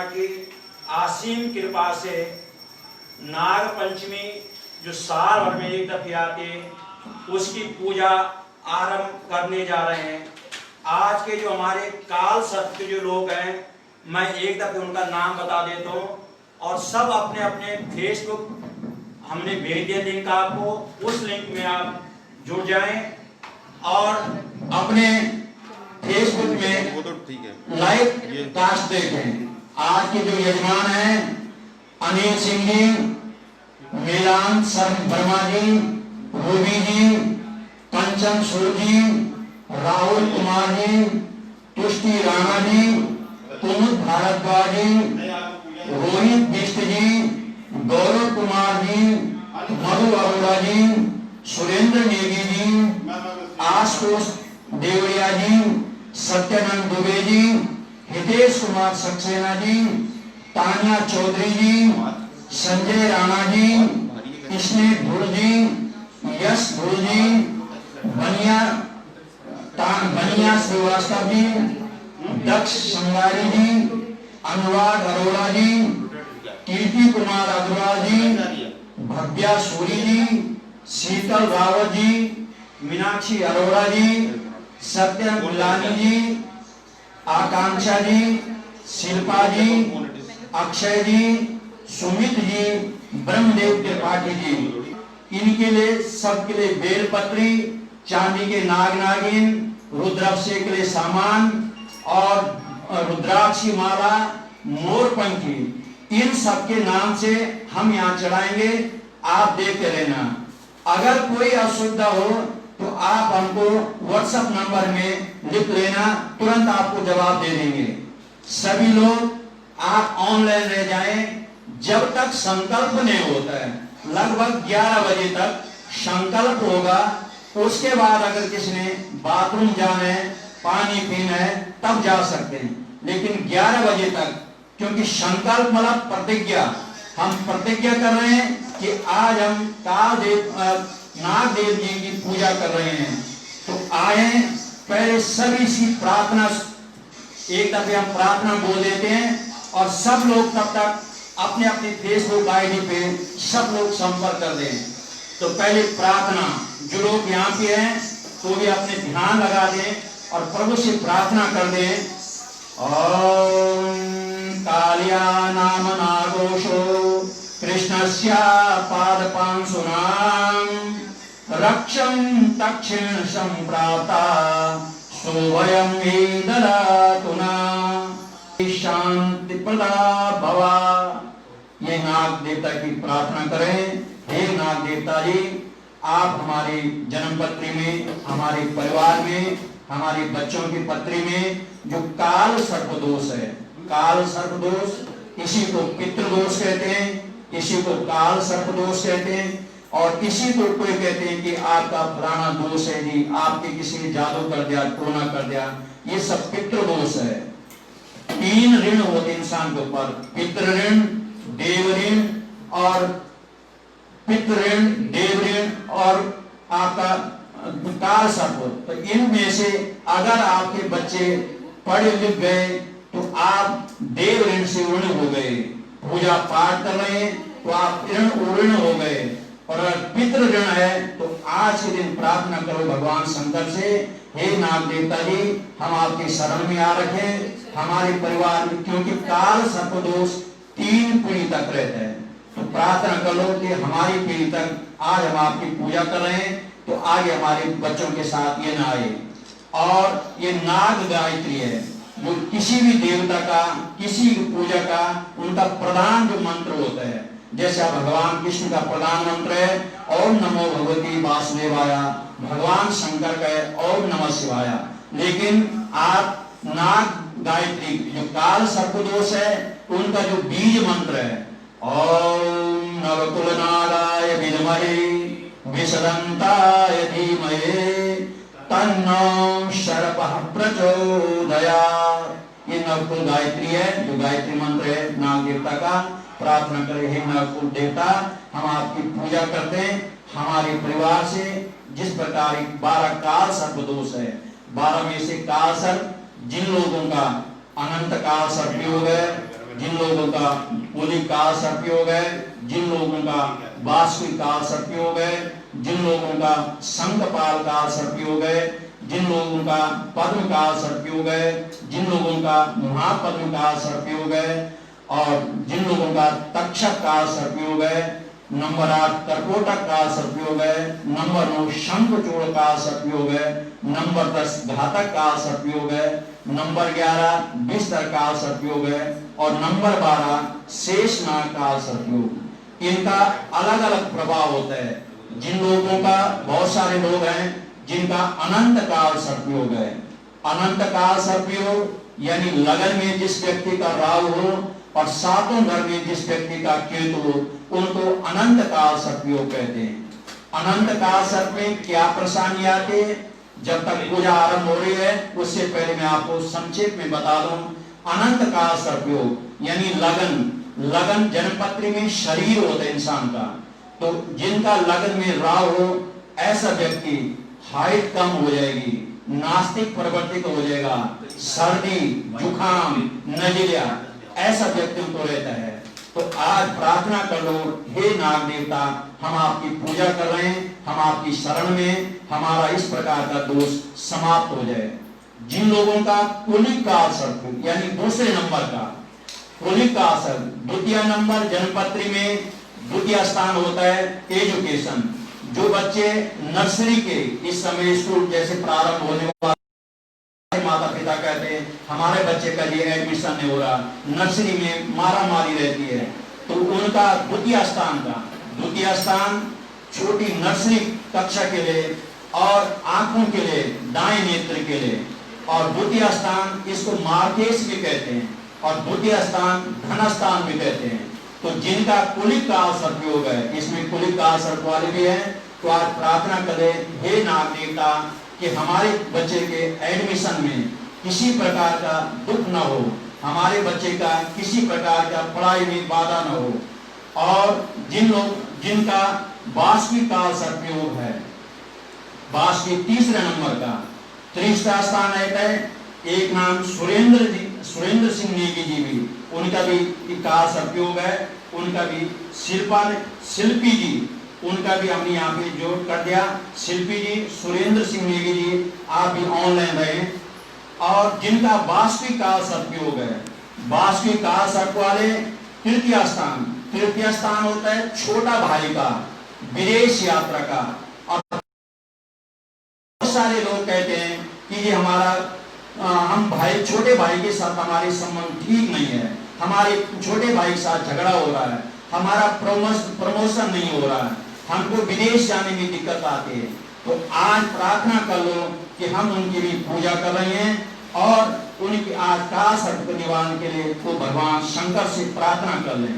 की असीम कृपा से नाग पंचमी जो साल भर में एक दफे आती है उसकी पूजा आरंभ करने जा रहे हैं। आज के जो हमारे काल सर्प के जो लोग हैं, मैं एक दफे उनका नाम बता देता हूँ और सब अपने अपने फेसबुक हमने भेज दिया लिंक आपको, उस लिंक में आप जुड़ जाएं और अपने फेसबुक में लाइव कास्ट देखें। आज के जो यजमान हैं अनिल सिंह जी, मेलान सर्व वर्मा जी, रूबी जी, कंचन सूर जी, राहुल कुमार जी, तुष्टि राणा जी, कुमुद भारद्वाज जी, रोहित बिष्ट जी, गौरव कुमार जी, मधु अरोड़ा जी, सुरेंद्र नेगी जी, आशुतोष देवरिया जी, सत्यानंद दुबे जी, हितेश कुमार सक्सेना जी, तानिया चौधरी जी, संजय राणा जी, स्नेह धुल जी, यश धुल जी, बनिया श्रीवास्तव जी, दक्ष संगारी जी, अनुराग अरोड़ा जी, कीर्ति कुमार अग्रवाल जी, भव्या सूरी जी, शीतल रावत जी, मीनाक्षी अरोड़ा जी, सत्यम गुलानी जी, आकांक्षा जी, शिल्पा जी, अक्षय जी, सुमित जी, ब्रह्मदेव त्रिपाठी जी। इनके लिए सबके लिए बेलपत्री, चांदी के नाग नागिन, रुद्राभिषेक के लिए सामान और रुद्राक्षी माला, मोरपंखी, इन सबके नाम से हम यहाँ चढ़ाएंगे। आप देखते रहना। अगर कोई असुविधा हो तो आप हमको व्हाट्सएप नंबर में लिख लेना, तुरंत आपको जवाब दे देंगे। सभी लोग आप ऑनलाइन रह जाएं जब तक संकल्प नहीं होता है। लगभग 11 बजे तक संकल्प होगा। उसके बाद अगर किसी ने बाथरूम जाना है, पानी पीना है, तब जा सकते हैं, लेकिन 11 बजे तक, क्योंकि संकल्प मतलब प्रतिज्ञा, हम प्रतिज्ञा कर रहे हैं कि आज हम काल देव नाग देव जी की पूजा कर रहे हैं। तो आए पहले सभी सी प्रार्थना, एक दफे हम प्रार्थना बोल देते हैं और सब लोग तब तक अपने अपने फेसबुक आईडी पे सब लोग संपर्क कर दें। तो पहले प्रार्थना, जो लोग यहाँ पे हैं तो भी अपने ध्यान लगा दें और प्रभु से प्रार्थना कर दें। ओम कालिया नाम नागोषो कृष्णस्य पादपांशुनां रक्षं दक्षिण संप्राता सोवयं मे ददातु न शांति प्रदा भवा। ये नाग देवता की प्रार्थना करें। हे नाग देवता जी, आप हमारे जन्म पत्री में, हमारे परिवार में, हमारे बच्चों की पत्री में जो काल सर्प दोष है, काल सर्प दोष, इसी को पितृदोष कहते हैं, इसी को काल सर्प दोष कहते हैं, और इसी को कोई कहते हैं कि आपका पुराना दोष है जी, आपके किसी ने जादू कर दिया, टोना कर दिया, ये सब पितृदोष है। 3 ऋण होते इंसान के ऊपर, पितृ ऋण, देव ऋण और पितृ ऋण, देव ऋण और आपका काल सर्प। तो इनमें से अगर आपके बच्चे पढ़े लिख गए तो आप देव ऋण से ऋण हो गए। पूजा पाठ कर रहे हैं तो आप ऋण उऋण हो गए। और अगर पितृ ऋण है तो आज के दिन प्रार्थना करो भगवान शंकर से, हे नाग देवता जी, हम आपकी शरण में आ रखे, हमारे परिवार में, क्योंकि काल सर्प दोष 3 पीढ़ी तक रहता है। तो प्रार्थना कर लो कि हमारी पीढ़ी तक आज हम आपकी पूजा कर रहे हैं तो आगे हमारे बच्चों के साथ ये ना आए। और ये नाग गायत्री है, जो किसी भी देवता का, किसी पूजा का उनका प्रधान जो मंत्र होता है, जैसे भगवान कृष्ण का प्रधान मंत्र है ओम नमो भगवती वासुदेवाय, भगवान शंकर का है ओम नमः शिवाय। लेकिन आप नाग गायत्री जो काल सर्प दोष है उनका जो बीज मंत्र है ओम नवकुलनागाय विद्महे विसदन्ताय धीमहि तन्नो सर्पः प्रचोदयात्। ये नवकुल गायत्री है, जो गायत्री मंत्र है नाग देवता का। प्रार्थना करें, हे नवकुल देवता, हम आपकी पूजा करते हैं। हमारे परिवार से जिस प्रकार 12 काल सर्प दोष है, 12 में से काल सर्प जिन लोगों का अनंत काल सर्प भी हो गए, जिन लोगों का कुली काल सर्पयोग है, जिन लोगों का वासुकी काल सर्पयोग है, जिन लोगों का संघपाल काल सर्पयोग है, जिन लोगों का पद्म काल सर्पयोग है, जिन लोगों का महापद्म काल सर्पयोग है, और जिन लोगों का तक्षक काल सर्पयोग है। नंबर 8 कर्कोटक काल सर्पयोग है। नंबर 9 शंखचूड़ काल सर्पयोग है। नंबर 10 घातक काल सर्पयोग है। नंबर 11 बिस्तर काल सर्पयोग है। और नंबर 12 शेषनाग काल सर्पयोग। इनका अलग अलग प्रभाव होता है। जिन लोगों का, बहुत सारे लोग हैं जिनका अनंत काल सर्पयोग है। अनंत काल सर्पयोग यानी लगन में जिस व्यक्ति का राहु हो और सातों घर में जिस व्यक्ति का केतु हो, उनको अनंत काल सर्पयोग कहते हैं। अनंत काल सर्प में क्या परेशानी आती है? जब तक पूजा आरंभ हो रही है उससे पहले मैं आपको संक्षेप में बता दूं। अनंत काल सर्पयोग यानी लगन जन्मपत्री में शरीर होता है इंसान का, तो जिनका लगन में राहु हो ऐसा व्यक्ति हाइट कम हो जाएगी, नास्तिक प्रवृत्ति का हो जाएगा, सर्दी जुकाम नजरिया ऐसा व्यक्ति को रहता है। तो आज प्रार्थना कर लो, हे नाग देवता, हम आपकी पूजा कर रहे हैं, हम आपकी शरण में, हमारा इस प्रकार का दोष समाप्त हो जाए। जिन लोगों का कुली काल सर्प यानी दूसरे नंबर का कुली काल सर्प, द्वितीय नंबर जन्मपत्री में द्वितीय स्थान होता है एजुकेशन। जो बच्चे नर्सरी के इस समय स्कूल जैसे प्रारंभ होने वाला, माता पिता कहते हैं हमारे बच्चे का ये एडमिशन नहीं हो रहा, नर्सरी में मारा मारी रहती है, तो उनका द्वितीय स्थान छोटी नर्सरी कक्षा के लिए और आंखों के लिए, दाएं नेत्र के लिए, और द्वितीय स्थान इसको मार्केश भी कहते हैं और द्वितीय स्थान धन स्थान भी कहते हैं। तो जिनका कुलिक काल सर्पयोग है, इसमें कुलिक काल सर्प वाले भी है, तो आज प्रार्थना करें, हे नाग देवता, कि हमारे बच्चे के एडमिशन में किसी प्रकार का दुख न हो, हमारे बच्चे का किसी प्रकार का पढ़ाई में बाधा न हो। और जिनका वासुकी काल सर्पयोग है, वासुकी तीसरे नंबर का, तीसरा स्थान है, एक नाम सुरेंद्र सिंह नेगी जी भी, उनका भी काल सर्पयोग है। उनका भी शिल्पी जी, उनका भी हमने यहाँ पे जोड़ कर दिया। शिल्पी जी, सुरेंद्र सिंह नेगी जी, आप भी ऑनलाइन रहे। और जिनका वासुकी काल सर्पयोग है, वासुकी काल सर्प वाले तृतीय स्थान होता है छोटा भाई का, विदेश यात्रा का। और बहुत सारे लोग कहते हैं कि ये हम छोटे भाई के साथ हमारे संबंध ठीक नहीं है, हमारे छोटे भाई के साथ झगड़ा हो रहा है, हमारा प्रमोशन नहीं हो रहा है, हमको विदेश जाने में दिक्कत आती है। तो आज प्रार्थना कर लो कि हम उनकी भी पूजा कर रहे हैं और उनकी आज काल सर्प के निवारण के लिए तो भगवान शंकर से प्रार्थना कर लें।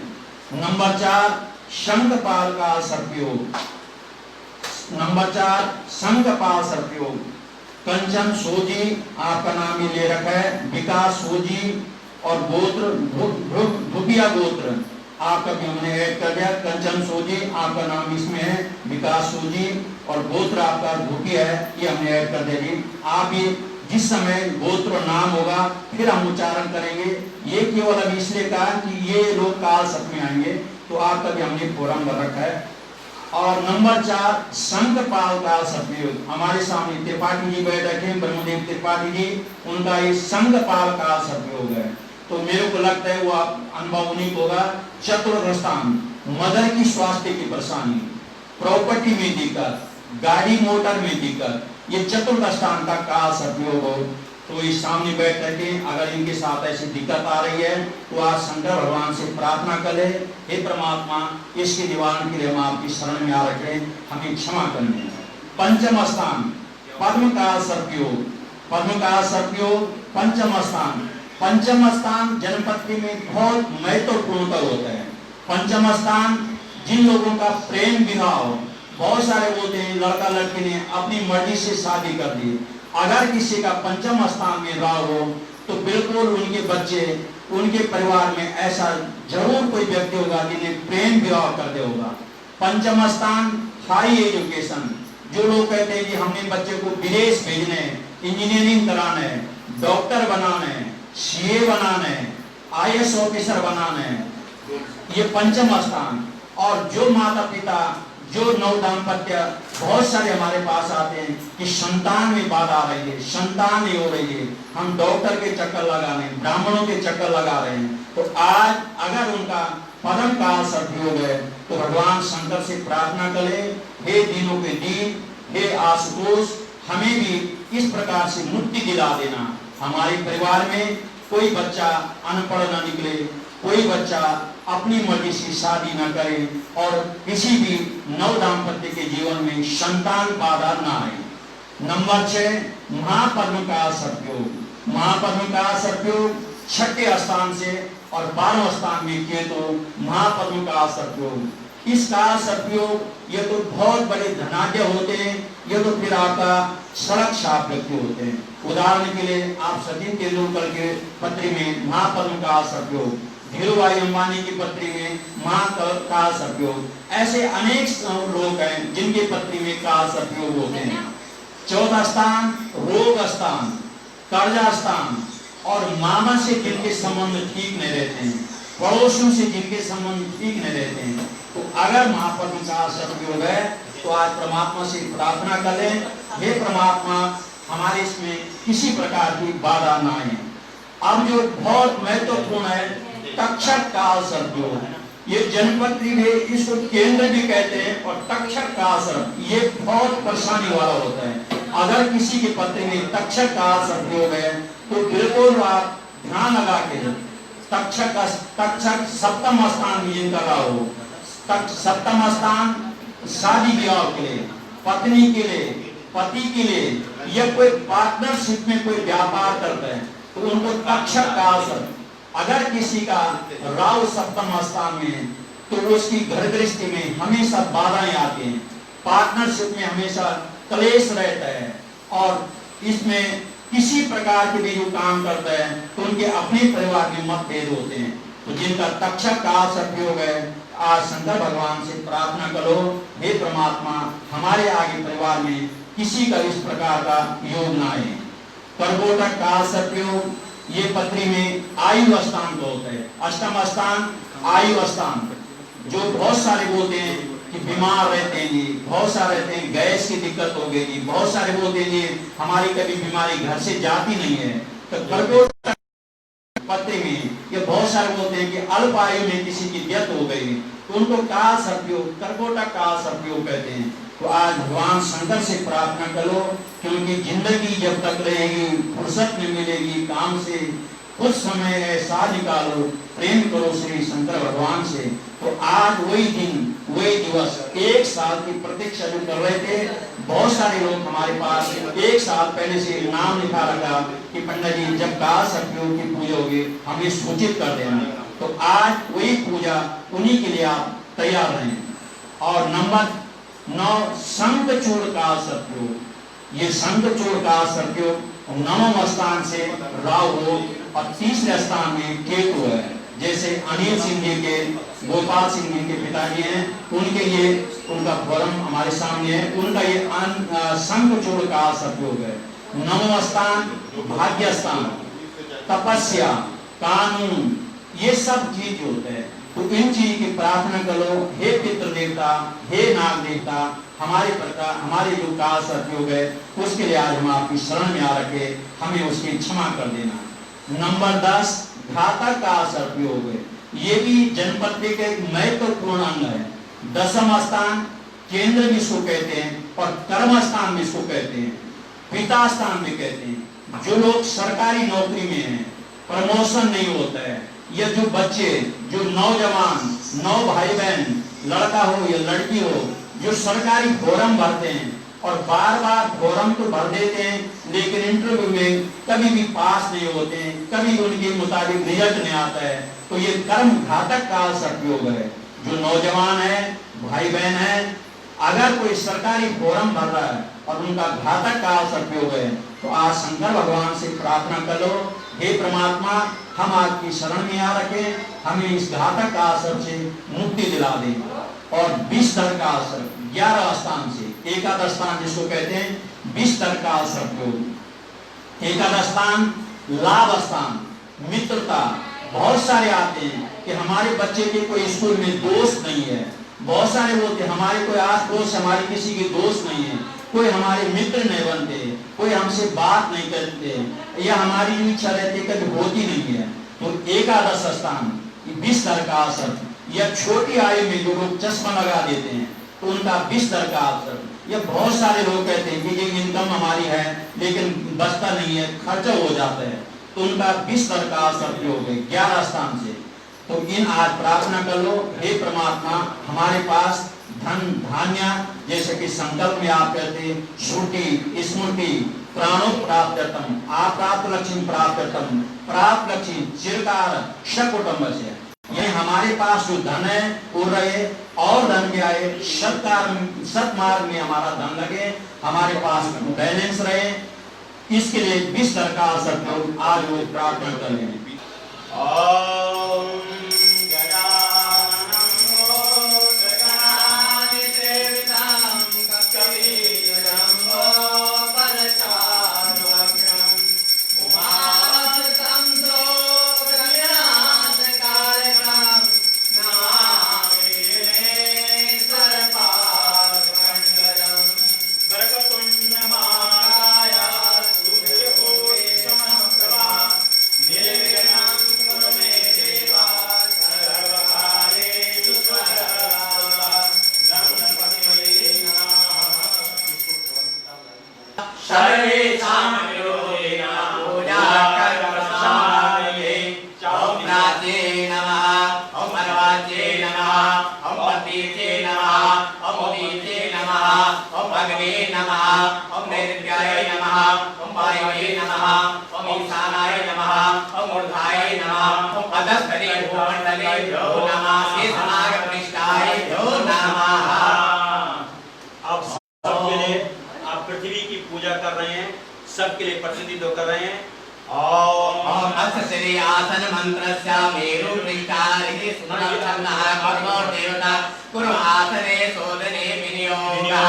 नंबर 4 शंखपाल काल सर्पयोग। नंबर 4 शंखपाल सर्पयोग। कंचन सोजी आपका नाम ही ले रखा है, विकास सोजी, और गोत्र भुपिया गोत्र आपका भी हमने ऐड कर दिया। कंचन सोजी आपका नाम इसमें है, विकास सोजी, और गोत्र आपका भुपिया है, ये हमने ऐड कर दिया। आप ये जिस समय गोत्र नाम होगा फिर हम उच्चारण करेंगे। ये केवल अभी इसलिए कहा कि ये लोग काल सर्प में आएंगे, तो आपका भी हमने फोरम भर रखा है। और नंबर 4 शंखपाल काल सर्पयोग। हमारे सामने त्रिपाठी जी बैठे हैं, ब्रह्मदेव त्रिपाठी जी, उनका ये शंखपाल काल सर्पयोग है। तो मेरे को लगता है वो आप अनुभव नहीं होगा। चतुर्थ स्थान, मदर की स्वास्थ्य की परेशानी, प्रॉपर्टी में दिक्कत, गाड़ी मोटर में दिक्कत, ये चतुर्थ स्थान का काल सर्पयोग हो, तो इस सामने बैठ करके अगर इनके साथ ऐसी दिक्कत आ रही है तो आज शंकर भगवान से प्रार्थना करें, हे परमात्मा, इसके निवारण के लिए हम आपकी शरण में आ रखे, हमें क्षमा करने। पंचम स्थान पद्म काल सर्पयोग। पद्म काल सर्पयोग पंचम स्थान जन्मपत्री में बहुत महत्वपूर्ण होता है। पंचम स्थान जिन लोगों का प्रेम विवाह हो, बहुत सारे बोलते हैं लड़का लड़की ने अपनी मर्जी से शादी कर दी, अगर किसी का पंचम स्थान में राहु हो तो बिल्कुल उनके बच्चे, उनके परिवार में ऐसा जरूर कोई व्यक्ति होगा जिन्हें प्रेम विवाह कर दे होगा। पंचम स्थान हाई एजुकेशन, जो लोग कहते हैं कि हमने बच्चे को विदेश भेजने, इंजीनियरिंग कराना है, डॉक्टर बनाना है, सीए बनाना है, IAS ऑफिसर बनाना है, ये पंचम स्थान। और जो माता पिता, जो नव दाम्पत्य बहुत सारे हमारे पास आते हैं कि संतान में बाधा आ रही है, संतान नहीं हो रही है, हम डॉक्टर के चक्कर लगा रहे हैं, ब्राह्मणों के चक्कर लगा रहे हैं, तो आज अगर उनका परम काल सदयोग है तो भगवान शंकर से प्रार्थना करें, हे दीनों के दीन, हे आशुतोष, हमें भी इस प्रकार से मुक्ति दिला देना। हमारे परिवार में कोई बच्चा अनपढ़ न निकले, कोई बच्चा अपनी मर्जी से शादी न करे और किसी भी नव दाम्पत्य के जीवन में संतान बाधा न आए। नंबर 6, महापद्म का सदयोग। महापद्म का सदयोग छठे स्थान से और 12वें स्थान में केतु, महापद्म का सदयोग। इस काल सदयोग ये तो बहुत बड़े धनाढ्य होते हैं, ये तो फिर आपका सड़क छाप व्यक्ति होते हैं। उदाहरण के लिए आप सचिन तेंदुलकर के पत्री में महापद्म का सदयोग, धीरूभाई अंबानी की पत्री में महाकाल सदयोग, ऐसे अनेक लोग हैं जिनके पत्री में काल सदयोग होते हैं। चौथा स्थान रोग स्थान, कर्जा स्थान और मामा से जिनके संबंध ठीक नहीं रहते हैं, पड़ोसियों से जिनके संबंध ठीक नहीं रहते हैं, तो अगर महापद्म का सदयोग है तो आज परमात्मा से प्रार्थना करें, हे परमात्मा हमारे इसमें किसी प्रकार की बाधा ना आए। अब जो बहुत महत्वपूर्ण है तक्षक काल सदयोग, ये जनपत्री में इसको केंद्र भी कहते हैं और तक्षक काल सदयोग ये बहुत परेशानी वाला होता है। अगर किसी के पत्र में तक्षक काल सदयोग है तो बिल्कुल आप ध्यान लगा के तक्षक सप्तम स्थान में जिनका रहा हो, सप्तम स्थान शादी विवाह के लिए, पत्नी के लिए, पति के लिए, या कोई पार्टनरशिप में कोई व्यापार करते हैं तो उनको तक्षक काल सदयोग। अगर किसी का राहु सप्तम स्थान में है तो उसकी घर गृहस्थी में हमेशा बाधाएं आती हैं, पार्टनरशिप में हमेशा क्लेश रहता है और इसमें किसी प्रकार के भी जो काम करता है तो उनके अपने परिवार में मतभेद होते हैं। तो जिनका तक्षक काल सदयोग है आज शंकर भगवान से प्रार्थना करो, हे परमात्मा हमारे आगे परिवार में किसी का इस प्रकार का योग ना आए। कर्कोटक काल सदयोग ये पत्री में आयु स्थान को होता है, अष्टम स्थान आयु स्थान। जो बहुत सारे बोलते हैं कि बीमार रहते हैं जी, बहुत सारे रहते हैं गैस की दिक्कत हो गई जी, बहुत सारे बोलते हैं जी हमारी कभी बीमारी घर से जाती नहीं है। तो कर्कोटक पत्री में ये बहुत सारे बोलते हैं कि अल्प आयु में किसी की डेथ हो गई तो उनको काल सदयोग, कर्कोटक काल सदयोग कहते हैं। तो आज भगवान शंकर से प्रार्थना करो, क्योंकि जिंदगी जब तक रहेगी फुर्सत नहीं मिलेगी काम से, कुछ समय ऐसा निकालो, प्रेम करो श्री शंकर भगवान से। तो आज वही दिन, वही दिवस, एक साल की प्रतीक्षा जो कर रहे थे, बहुत सारे लोग हमारे पास एक साल पहले से नाम लिखा रखा कि पंडित जी जब काल सदयोग की पूजा होगी हमें सूचित कर देना। तो आज वही पूजा उन्हीं के लिए आप तैयार रहें। और नंबर 9 शंखचूड़ काल सदयोग। ये शंखचूड़ काल सदयोग 9वें स्थान से राहु और तीसरे स्थान में केतु है। जैसे अनिल सिंह जी के, गोपाल सिंह जी के पिताजी हैं, उनके ये उनका फॉर्म हमारे सामने है, उनका ये शंखचूड़ काल सदयोग है। 9वां स्थान भाग्य स्थान, तपस्या, कानून, ये सब चीज होते हैं। तो इन चीज की प्रार्थना करो, हे पितृ देवता, हे नाग देवता, हमारे प्रकार हमारे जो काल सदयोग है उसके लिए आज हम आपकी शरण में आ रखे, हमें उसकी क्षमा कर देना। नंबर 10 घातक काल सदयोग है। ये भी जनपत्री का एक महत्वपूर्ण अंग है। 10वां स्थान केंद्र भी इसको कहते हैं और कर्म स्थान भी इसको कहते हैं, पिता स्थान भी कहते हैं। जो लोग सरकारी नौकरी में हैं, प्रमोशन नहीं होता है, या जो बच्चे, जो नौजवान, नौ भाई बहन, लड़का हो या लड़की हो, जो सरकारी फॉर्म भरते हैं और बार बार फॉर्म तो भर देते हैं लेकिन इंटरव्यू में कभी भी पास नहीं होते हैं, कभी उनके मुताबिक रिजल्ट नहीं आता है, तो ये कर्म घातक काल सदयोग है। जो नौजवान है, भाई बहन है, अगर कोई सरकारी फॉर्म भर रहा है और उनका घातक काल सदयोग है तो आज शंकर भगवान से प्रार्थना करो, हे परमात्मा हम आपकी शरण में आ रखे, हमें इस घातक काल से मुक्ति दिला दे। और 20 काल सदयोग 11 स्थान से, एकादश स्थान जिसको कहते हैं 20 काल सदयोग। एकादश स्थान लाभ स्थान, मित्रता, बहुत सारे आते हैं कि हमारे बच्चे के कोई स्कूल में दोस्त नहीं है, बहुत सारे होते हैं हमारे कोई आस पड़ोस हमारे किसी के दोस्त नहीं है, कोई हमारे मित्र नहीं बनते, कोई हमसे बात नहीं करते, या हमारी जो इच्छा रहती है कभी होती नहीं है। तो एकादश स्थान 20 स्तर का असर, या छोटी आयु में जो लोग चश्मा लगा देते हैं तो उनका 20 स्तर का असर, या बहुत सारे लोग कहते हैं कि ये इनकम हमारी है लेकिन बचता नहीं है, खर्चा हो जाता है, तो उनका 20 स्तर का असर जो हो गए 11 स्थान से। तो इन आज प्रार्थना कर लो, हे परमात्मा हमारे पास धन धान्य, जैसे कि संकल्प में आप कहते श्रुति स्मृति प्राणो प्राप्तम अप्राप्त लक्ष्मी प्राप्तम प्राप्त लक्ष्मी चिरकार शकुटुंब से, ये हमारे पास जो धन है वो रहे और धन के आए, सत्मार्ग में हमारा धन लगे, हमारे पास बैलेंस रहे, इसके लिए 20 स्तर का असर आज वो प्रार्थना कर लें। पृथ्वी की पूजा कर रहे हैं, सबके लिए प्रतिनिधित्व कर रहे हैं। और अक्षरे आसन मंत्रस्य मेरु पृष्ठारिः स्मरणः कर्मो देवता कुरु आसने सोदने विनियोगः।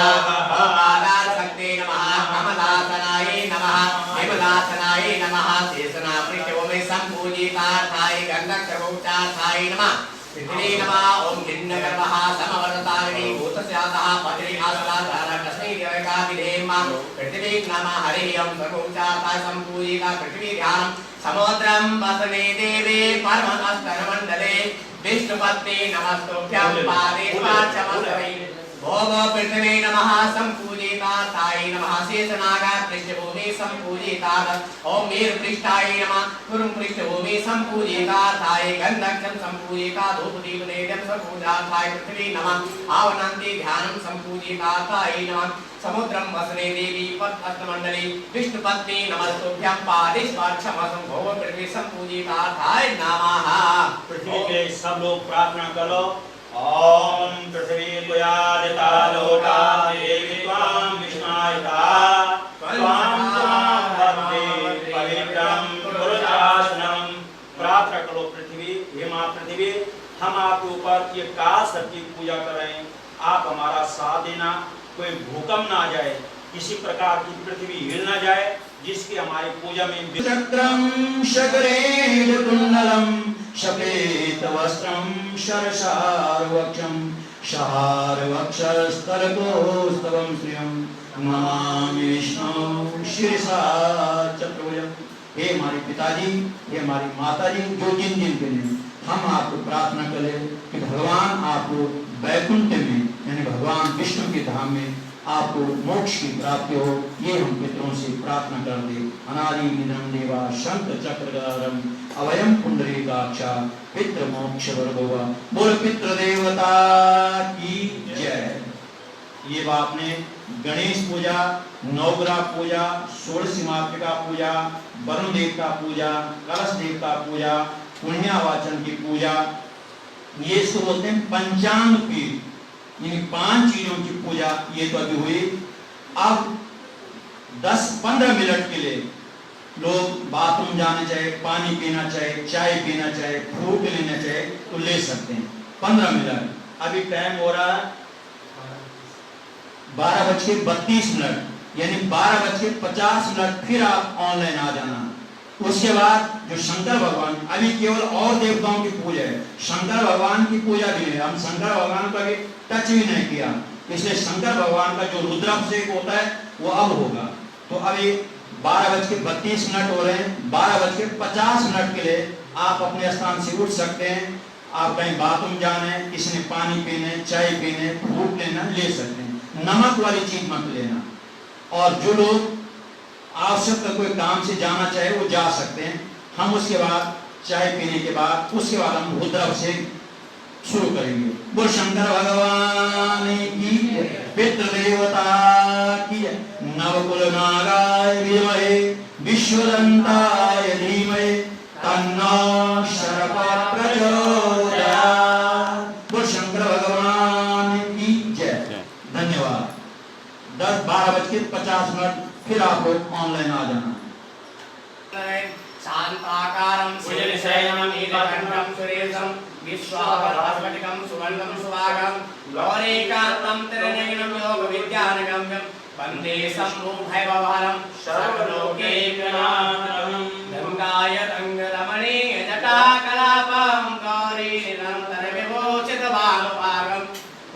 आधार शक्ति नमः, कमलासनाय नमः, विमलासनाय नमः, शेषना पृष्ठो में संपूजितार्थाय गंधक्षभूषार्थाय नमः। पृथ्वी नमः ओम हिरण्यगर्भः समवर्ताग्नि भूतस्यातः पद्री आसनाधार कस्मैर्यका विधेम। पृथ्वी नमः हरिः ओम सर्वोच्चार्थाय संपूजिता पृथ्वी ध्यानम्। समुद्रं वसने देवे परमस्तरमण्डले विष्णुपत्नी नमस्तुभ्यं पादेष्वाचमस्मै। ओम पृथ्वी नमः संपूजितार्थाय नमः, शेषनाग पृष्ठभूमि संपूजितात्। ओम मीर पृष्ठाय नमः, कुरुं पृष्ठभूमि संपूजितार्थाय गन्धक्षं संपूजिता धूपदीप नैवेद्यं संपूजितार्थाय पृथ्वी नमः। आवनन्ति ध्यानं संपूजितार्थाय नमः। समुद्रं वसने देवी पद्मस्तमण्डले विष्णुपत्नी नमस्तुभ्यं पादेष्वाचमस्मै। ओम पृथ्वी संपूजितार्थाय नमः। पृथ्वी के सब लोग प्रार्थना करो। ओम पृथ्वी त्वयादिता लोका देवी त्वां विष्णायिता त्वां वन्दे पवित्रं गुरुदासनं। प्रार्थना करो पृथ्वी, हे मां पृथ्वी, हम आपके ऊपर ये काल सबकी पूजा कर रहे हैं, आप हमारा साथ देना, कोई भूकंप ना आ जाए, किसी प्रकार की पृथ्वी हिल ना जाए जिसकी हमारी पूजा में चक्रं शकरेण कुंडलं शपेत वस्त्रं शरशार्वक्षं शहारवक्षस्तरगोस्तवं श्रियं नमामि विष्णु शिरसा चतुर्भुजं। हे हमारे पिताजी, हे हमारी माताजी, जो जिन जिन के लिए हम आपको प्रार्थना करें कि भगवान आपको वैकुंठ में यानी भगवान विष्णु के धाम में आपको मोक्ष की प्राप्ति हो, ये हम पितरों से प्रार्थना कर दे। अनादि निधन देवा शंख चक्रधरम अवयम पुंडरीकाक्षा पितृ मोक्ष वर्गोवा। बोल पितृ देवता की जय। ये बात ने गणेश पूजा, नवग्रह पूजा, षोडशी मातृका पूजा, वरुण देव का पूजा, कलश देव का पूजा, पुण्यावाचन की पूजा, ये इसको बोलते हैं पंचांग पीठ, इन 5 चीजों की पूजा ये तो अभी हुई। अब 10-15 मिनट के लिए लोग बाथरूम जाना चाहे, पानी पीना चाहे, चाय पीना चाहे, फ्रूट लेना चाहे तो ले सकते हैं। 15 मिनट अभी टाइम हो रहा है 12:32 यानी 12:50 फिर आप ऑनलाइन आ जाना। उसके बाद जो शंकर भगवान, अभी केवल और देवताओं की पूजा है, शंकर भगवान की पूजा भी है। हम शंकर भगवान का भी टच भी नहीं किया, इसलिए शंकर भगवान का जो रुद्राभिषेक होता है वो अब होगा। तो अभी 12:32 हो रहे हैं, 12:50 के लिए आप अपने स्थान से उठ सकते हैं। आप कहीं बाथरूम जाने, किसी ने पानी पीने, चाय पीने, फ्रूट लेना ले सकते हैं, नमक वाली चीज मत लेना। और जो लोग आवश्यक कोई काम से जाना चाहे वो जा सकते हैं। हम उसके बाद चाय पीने के बाद उसके बाद हम रुद्राभिषेक शुरू करेंगे। बोल शंकर भगवान की, पितृ देवता की, नवकुल नागाय विद्महे विश्वदंताय धीमहि तन्नो शर्पः प्रचोदयात्। बोल शंकर भगवान की जय। धन्यवाद। 12:50 फिर आप लोग ऑनलाइन आ जाना। शांताकारं सुजनशयनं नीलकण्ठं सुरेशं विश्वावरास्फटिकं सुवर्णं सुभागं गौरीकान्तं त्रिनयनं योगविद्यानगम्यं वन्दे शम्भुभैरवहरं सर्वलोकैकनाथं गङ्गाय रङ्गरमणीयजटाकलापं गौरीनिरन्तरविभूषितभानुभागं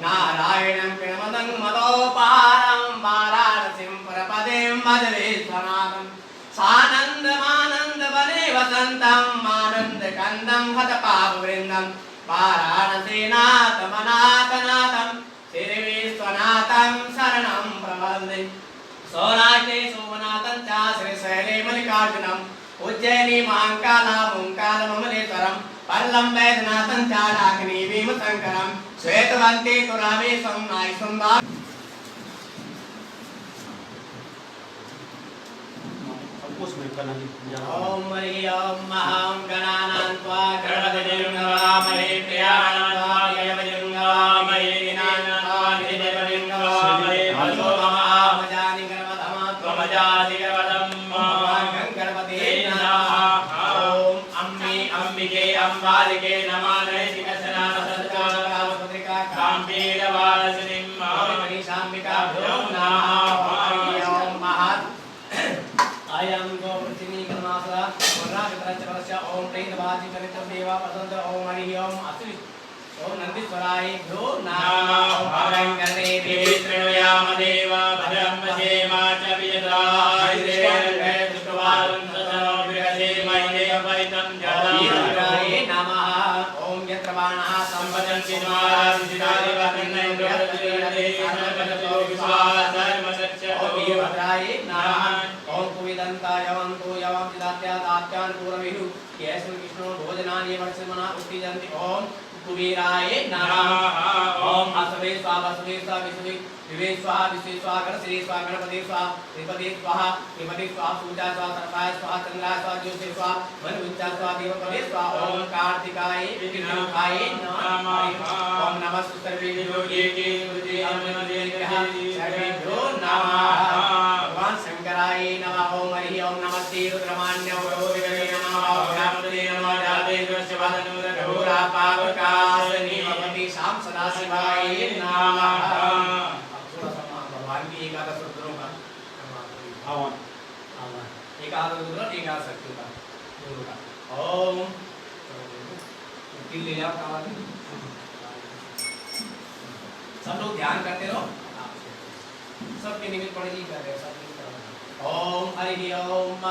नारायणं प्रेमदं मदोपहारं वाराणसीं परपदें भज विश्वनाथं सानन्दमानन्दवने वसन्तं आनन्दकन्दं हतपापवृन्दं वाराणसीनाथमनाथनाथं श्रीविश्वनाथं शरणं प्रपद्ये। सौराष्ट्रे सोमनाथं च श्रीशैले मल्लिकार्जुनम् उज्जयिनी महाकालममलेश्वरं पर्लं वैद्यनाथं च डाकिनी भीमशङ्करं श्वेतवन्ती तुरामेशं नायसुन्दर। ओम हरि ओम महां गणानां त्वा गणपतिं नमामहे प्रियाणां त्वा देवतिं नमामहे दीनानां त्वा देवतिं नमामहे भजो महामजानि गणपतमा त्वमजाति गणपतं गणपते नमः। ओम अंबिके अम्बालिके नमामहे शिखसनासत्कामपत्रिका काम्बीरवासिनीं मणिशाम्बिकाभ्यो नमः। ओम महत् आयं गो प्रतिनी कर्मासदा वर्णा वितरचरस्य ओम प्रेतवादि करितं देवा पतंत्र ओम हरि ओम असुरि ओम नंदीश्वरायभ्यो नमः। भवं कर्णे देवी त्रिणयाम देव भद्रं पश्येमा च विजत्राय देवै दुष्टवारं सतनो विरहे मयि वैतं जलाय नमः। ओम यत्र बाणः संवदन्ति महाराजितादि वन्दे ब्रह्मदेवते सर्वगतो विश्वासर्मसच्च ओम वीरभद्राय नमः। ओम कुविदंताय वंतो यवं चिदात्या दात्यान पूर्वविहु येषु कृष्णो भोजनानि वर्षमना उत्तिजन्ति ओम कुबीराय नमः। ओम असवे स्वावसवे स्वाविसवे विवे स्वाहा विश्वे स्वाहा गणश्री स्वाहा गणपति स्वाहा श्रीपति स्वाहा श्रीपति स्वाहा पूजा स्वाहा सर्वाय स्वाहा चंद्राय स्वाहा ज्योति स्वाहा वनविद्या स्वाहा देवपदे स्वाहा। ओम कार्तिकाय विघ्ननाशाय नमः। ओम नमः सर्वेभ्यो ये गुरुजे अमृतेभ्यः सर्वेभ्यो नमः। भगवान शंकराय नमः। ओम हरि ओम नमस्ते रुद्रमान्य गौरवे नमः। गणपते नमः जातेन्द्रस्य वदनुर घोरा पावकासनि भगवती शाम सदाशिवाय नमः। भगवान की एकादश रुद्रों का हवन एकादश रुद्र एकादश शक्तियों का गुरु का। ओम तिल ले जाओ कावड़ में। सब लोग ध्यान करते रहो, सबके निमित्त पढ़ जी कर रहे हो सब। ओम हरि ओम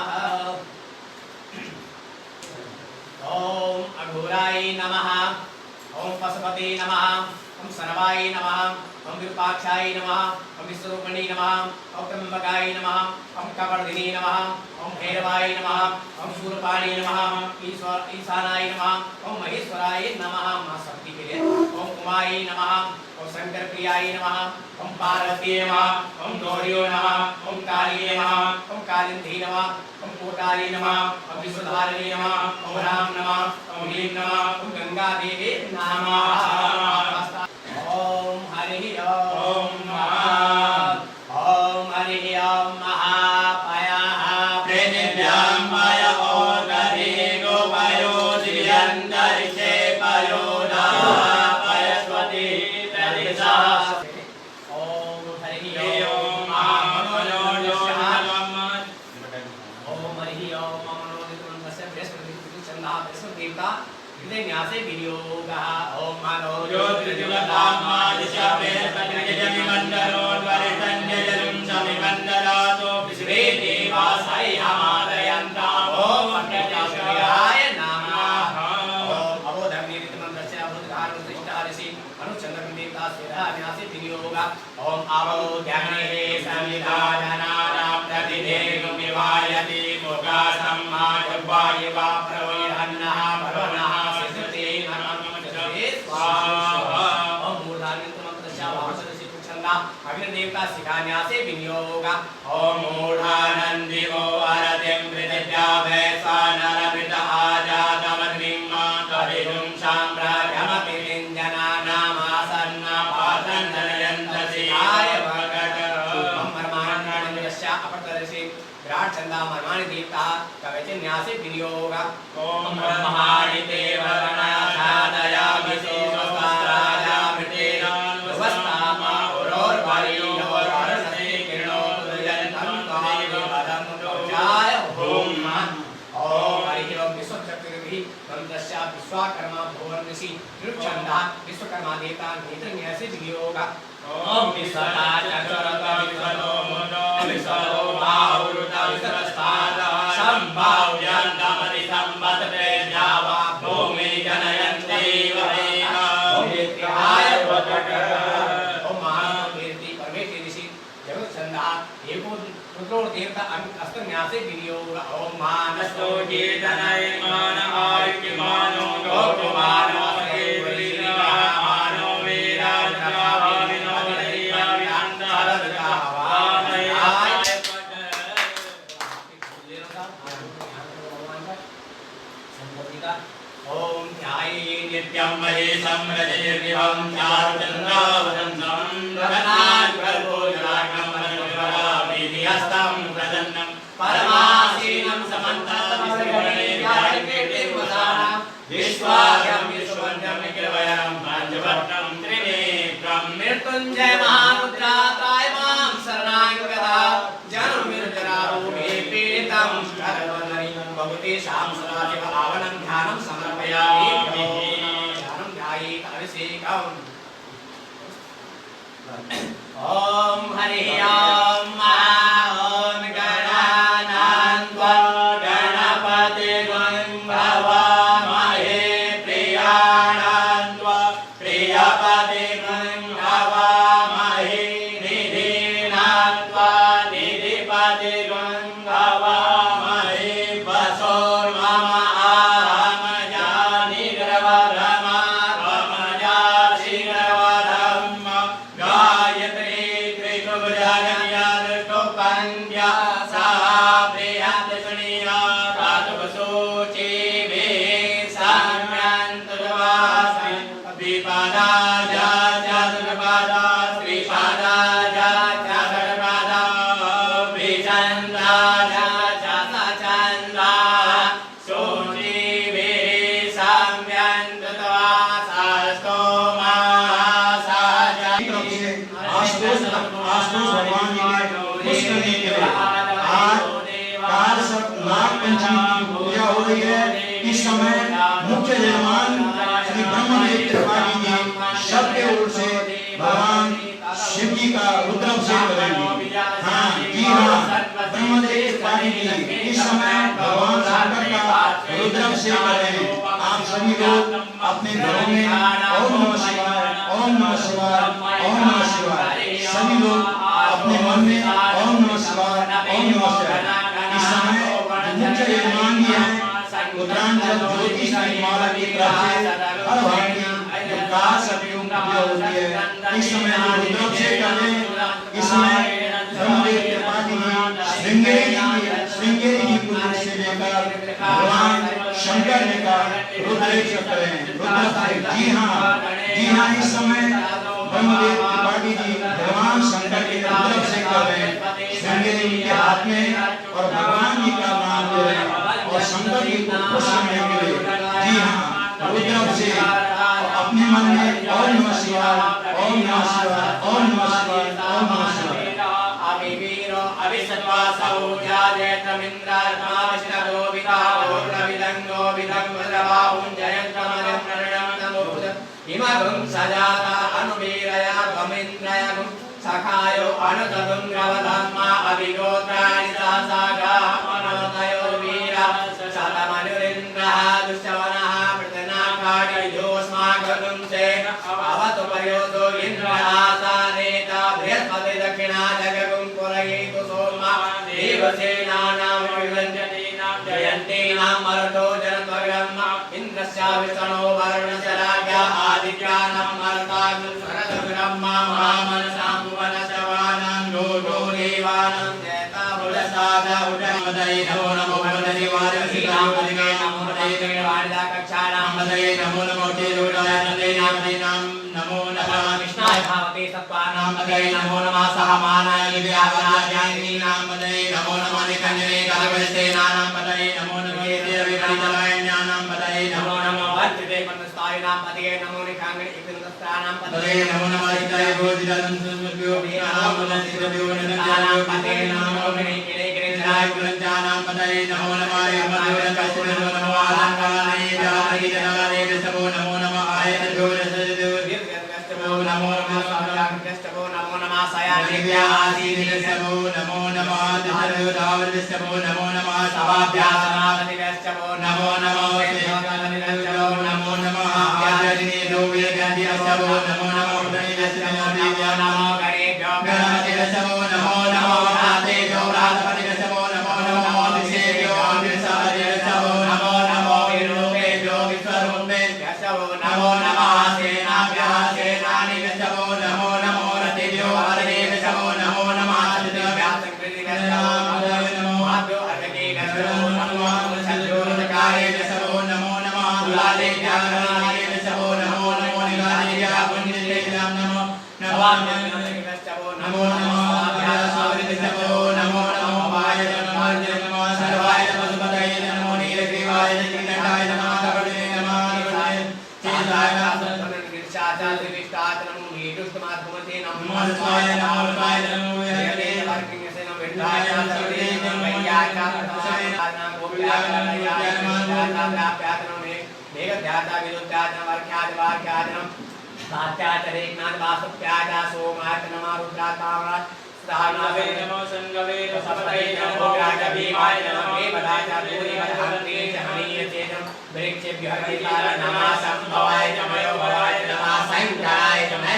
ओम अघोराय नमः। ओम पशुपते नमः। ओम सर्वाय नमः। ओम विरूपाक्षाय नमः। ओम विश्वरूपिणी नमः। ओम त्र्यंबकाय नमः। ओम कपर्दिनी नमः। ओम भैरवाय नमः। ओम शूरपाणी नमः। ईशानाय नमः। ओम महेश्वराय नमः मां शक्ति के लिए। ओम उमाय नमः। ओम शंकर प्रियाय नमः। ओम पार्वती नमः। ओम गौरी नमः। ओम काली नमः। ओम कालिंदी नमः। ओम कोटाली नमः। ओम विश्वधारिणी नमः। ओम राम नमः। ओम नीम नमः। ओम गंगा देवी नमः। ओम हरि ओम ओम हरि ओम महापायः प्रेनिभ्यां पाय ओम हरि गोपायो दिव्यन्तरिक्षे पायो नापायस्वती तरिसा। ओम हरि ओम ओम हरि ओम छंदा विष्णु देवता हृदय न्यासे विनियोगः ओम मानो ज्योतिर्जुगतामादिशा वेदपतिर्यजनिमण्डलो द्वारितन्यजनुं समिमण्डलातो विश्वे देवासाय हमादयन्तां ओम पट्टयाय नमः ओम अबोधग्निरितमन्त्रस्य अबोधघारुतिष्ठादिसि अनुचन्द्रं देवता स्वेदा न्यासे विनियोगः ओम अबोधग्निरे समिधानानां प्रतिदेवं विवायति मुखासम्माजवायवा प्रवैहन्नः भवनः सिद्धते नमः स्वाहा ओम मूर्धान्यन्तमन्त्रस्य वासरसि छन्दा अग्निदेवता शिखान्यासे विनियोगः ओम मूढानन्दिवो अरतिं पृथिव्या वैश्वानरमृत आजातमग्निं करिणुं साम्राज्यमपि लिञ्जनानामासन्नपातञ्जनयन्तसिहाय भगत ओम परमानन्दस्य अपतरसि विराट चंदा मर्माणि देवता कवच न्यासे विनियोगः ओम ब्रह्माणि देवगणाधादया विशेषस्ताराजा मृतेन वस्तामा उरोर्वरीयोरसते किरणो तुर्यन्तं कामदेवदं रोजाय ओम ओम हरि ओम विश्वचक्रवर्ती मंत्रस्य विश्वकर्मा भुवनसि ऋक्षन्दा विश्वकर्मा देवता नेत्र न्यासे विनियोगः ओम विश्वता चक्रवर्ती विश्वनो मनो विश्वनो बाहुरुता विश्वस्तादा संभाव्यन्तमति संवत्प्रेज्यावा भूमि जनयन्ति वरेणा ओम नित्याय वदक ओम महाकीर्ति परमेश्वरी ऋषि जगत्संधा एको रुद्रो देवता अस्तन्यासे विनियोगः ओम मानसो कीर्तनय मान आयुक्य मानो गोपमानो नित्यं महेशं रजयनिभं चारुचन्द्रावदन्तं गगनाग्रगोचराग्रं मनोहरामिधिहस्तं प्रसन्नं परमासीनं समन्ततमस्त्रिगणेर्यायकीर्तिं वदानां विश्वाख्यं विश्ववन्द्यं निखिलवयं पञ्चवक्त्रं त्रिनेत्रं मृत्युञ्जय महारुद्रा त्रायमां शरणां गदा जन्ममृत्युरारोगे पीडितं शरणवन्दनी भगवते शां सदाशिव आवनं ध्यानं समर्पयामि ध्यानं ध्यायेत् अभिषेकम् ओम हरि ओम ओम गणानान्त्वा गणपतिं भवामहे प्रियाणान्त्वा प्रियपतिं भवामहे निधीनान्त्वा निधिपतिं भवामहे वसोर्मम आहमजानि ग्रवधमा भमजा शिग्रवधम् गायत्री त्रिभुवनयादृष्टोपन्द्या सा प्रियादशनीया कातुकशोचिभे साम्यन्तर्वासि द्विपादाजा चतुर्पादा त्रिपादाजा चतुर्पादा विचन्द्राजा चतुर्चन्द्रा शोचिभे साम्यन्तर्वासास्तोमा साजा आशुतोष भगवान जी के खुश करने के लिए आज काल सब नाग पंचमी की पूजा हो रही है। इस समय मुख्य यजमान श्री ब्रह्मदेव त्रिपाठी जी सबके ओर से भगवान शिव जी का रुद्राभिषेक करेंगे। हाँ जी हाँ, ब्रह्मदेव त्रिपाठी जी इस समय भगवान शंकर का रुद्राभिषेक करेंगे। आप सभी लोग अपने घरों में ओम नमः शिवाय, ओम नमः शिवाय, ओम नमः शिवाय, सभी लोग अपने मन में ओम नमः शिवाय, ओम नमः शिवाय। इस समय मुख्य यजमान भी हैं उत्तरांचल ज्योति माला की तरफ से हर भांति विकास अभियोग पूजा होती है। इस समय जो रुद्राभिषेक कर रहे हैं, इस समय ब्रह्मदेव त्रिपाठी जी श्रृंगेरी जी को से लेकर भगवान शंकर जी का रुद्राभिषेक करें। जी हाँ, इस समय ब्रह्मदेव त्रिपाठी जी भगवान शंकर के रुद्राभिषेक कर रहे हैं। श्रृंगेरी जी के हाथ में और भगवान जी का नाम ले रहे हैं और शंकर जी को खुश करने के लिए जी हाँ रुद्राभिषेक अपने मन में ओम नमः शिवाय, ओम नमः शिवाय, ओम नमः शिवाय, ओम नमः शिवाय। अभिवीरो अभिसत्वा सौजाते जयन्तमिन्द्राय नमाविष्णो विदावोर्विदङ्गो विदङ्गद्रवाहुं जयन्तमलं नरणं हिमगुं सजाता अनुवीरया गमिन्द्रयगुं सखायो अनुतगुं ग्रवधर्मा अभिगोत्राणि सागा मनोदयो वीरा सतमनुरिन्द्रः दुष्टवनः प्रतनाकाडियोऽस्माकं से अवतु पर्योतो इन्द्रहासानेता बृहस्पति दक्षिणा जगगुं पुरयेतु सोमा देवसेनानां विरञ्जनीनां जयन्तीनां मरुतो जनत्वगम् इन्द्रस्याविष्णो वरुणस्य राज्ञा आदित्यानां मरुतां सरदब्रह्मा महामनसां भुवनशवानां लोको देवानां जयता बुलसादा उडमदये नमो नमो भगवते वारसीनां पदिगे नमो नमो वारदा कक्षानां पदये नमो नमो तेजोराय नन्दीनां नमो नमः कृष्णाय भावते सत्त्वानां पदये नमो नमः सहमानाय दिव्यावनायानीनां पदये नमो नमः निकञ्जने कलवसेनानां पदये नमो नमः देवविकलितलायण्यानां पदये नमो नमः वर्तिते मनस्तायिनां पदये नमो निकाङ्गणे इन्द्रस्त्राणां पदये नमो नमः हिताय बोधिदानन्दो वीराणां मनसिद्रव्यो नन्दनानां पदये नमो नमः गुणञ्जानां पदये नमो नमः यमदुरकस्यो नमो आलङ्कारे जातगिजनारे विसवो नमो नमः आयतजोरसजो नमो नमः साक्षात्कष्टभो नमो नमः सयादिव्यासीनिसवो नमो नमः दिशरुदावृष्टभो नमो नमः सवाभ्यासनादिव्यष्टभो नमो नमः वेदोगानिरष्टभो नमो नमः आदिनिरो वेदगन्धिरष्टभो नमो नमः उदयिरष्टभो दिव्या नमो गणेभ्यो गणपतिरष्टभो नमो नमः रातेभ्यो राजपतिरष्टभो नमो नमः दिशेभ्यो अग्निसारिरष्टभो नमो नमो विरूपेभ्यो विश्वरूपेभ्यष्टभो नमो नमः सेनाभ्यः सेनानिभ्यष्टभो नमो नमो रथेभ्यो हरेभ्यष्टभो नमो नमः चित्रव्यासकृतिभ्यष्टभो नमो आभ्यो अर्घकेभ्यष्टभो नमो सज्जोदकारेभ्यष्टभो नमो नमः तुलालेभ्यः गणालेभ्यष्टभो नमो नमो निगालेभ्यः पुण्यलेभ्यः नमो नवाभ्यष्टभो नमो नमः सावरिभ्यष्टभो नमो नमो वाय नमः सर्वाय पशुपतये नमो नीलग्रीवाय नीलकण्ठाय नमः कपटे नमः चेताय नमो नीलुष्टमात्मते नमो स्वाय नमो स्वाय नमो यते वर्किंगसे नमो विद्याय सर्वे नमोयाय नमः गोप्याय नमः मेघध्याता विदुध्याय वर्ख्याय वाक्याय नमः सात्याचरे ज्ञान वासुप्याय सोमाय नमः रुद्रातावराय स्थानावे नमो संगवे सपतये नमो व्याज भीमाय नमः देवदाय पूरी वदहन्ते जहनीयते नमः वृक्षेभ्यः केताय नमः संभवाय नमो भवाय नमः संकराय नमः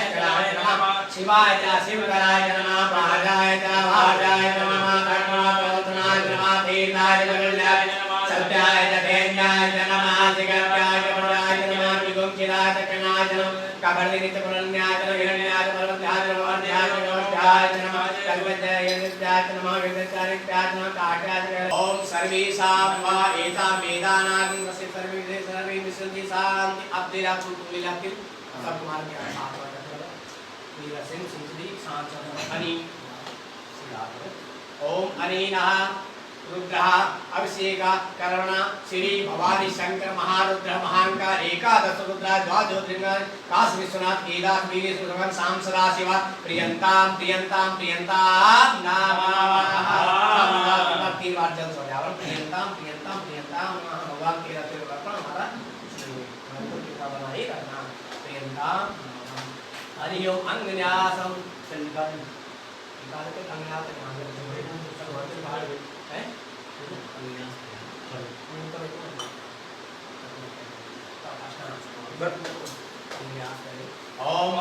शिवाय च शिवकराय नमः भागाय च भागाय नमः कर्मणोत्तनाय नमः तेनाय कल्याय नमः सत्याय च धैर्याय नमः जिगत्याय वराय नमः विगुंचिराय च कणाय नमः कबर्दिनित पुरन्याय च हिरण्याय परमध्याय नमः अध्याय नमः कल्पद्याय नित्याय नमः विद्याचार्याय नमः काट्याय ओम सर्वेषां वा एता वेदानागं वसे सर्वे विशुद्धि शांति अब्दिरा कुलुलिलातिल सब कुमार के हाथ में वीर सिंह सिंधि सांचन अनि ओम अनीनः रुद्रः अभिषेक करण श्री भवानी शंकर महारुद्र महांकार एकादश रुद्र द्वादशोत्रिंग काशी विश्वनाथ केदार वीरेश भगवान शाम सदा शिवा प्रियंताम प्रियंताम प्रियंताम नमः तीन बार जल सो जाओ प्रियंताम प्रियंताम प्रियंताम भगवान तेरा तेरे अर्पण हमारा का बनाई करना प्रियंताम हरि ओम अंगन्यासम चंदन निकाल के अंगन्यास ध्यान से भगवान के बाहर है अंगन्यास ओम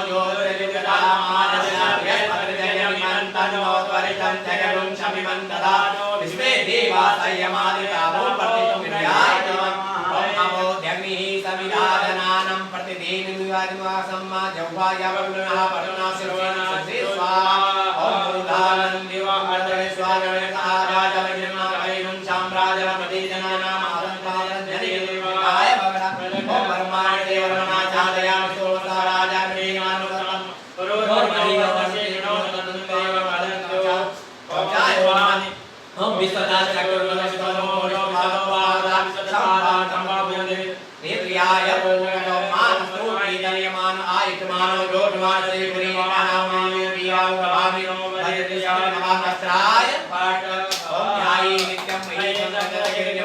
ज्योतिर्विदामानस्याभ्यस्पतिर्जयमिमन्तन्नो त्वरितं जगरुं शमिमन्तदानो विश्वे देवासयमादितावो प्रतितं विद्याय नमः ओम नमो ध्यग्निः समिदादनानं प्रतिदीनं विवादिवासम्मा जौभायावगुणः पटुनासिरोणः सत्रे स्वाहा ओम गुरुदानं दिवामर्दने स्वागणः राजवज्रमा कैनं साम्राज्यपतिजनानां आदन्तादन्यदेवाय भगवः ओम ब्रह्माण्ड देवरमा चालयामि सोमसा राजा प्रेमानुगमनं पुरोधर्मणीयवसेनो तन्देवमदन्तो ओम जायवानि ओम विश्वदास चक्रवर्तिनो भगवान् संभातमभुन्दे देव्याय ओम मानसो वीदयमान आयतमान लोटमान श्रीपुरी नामामि प्रियां भवामि भजति नमस्त्राय पाठ ओम ध्याये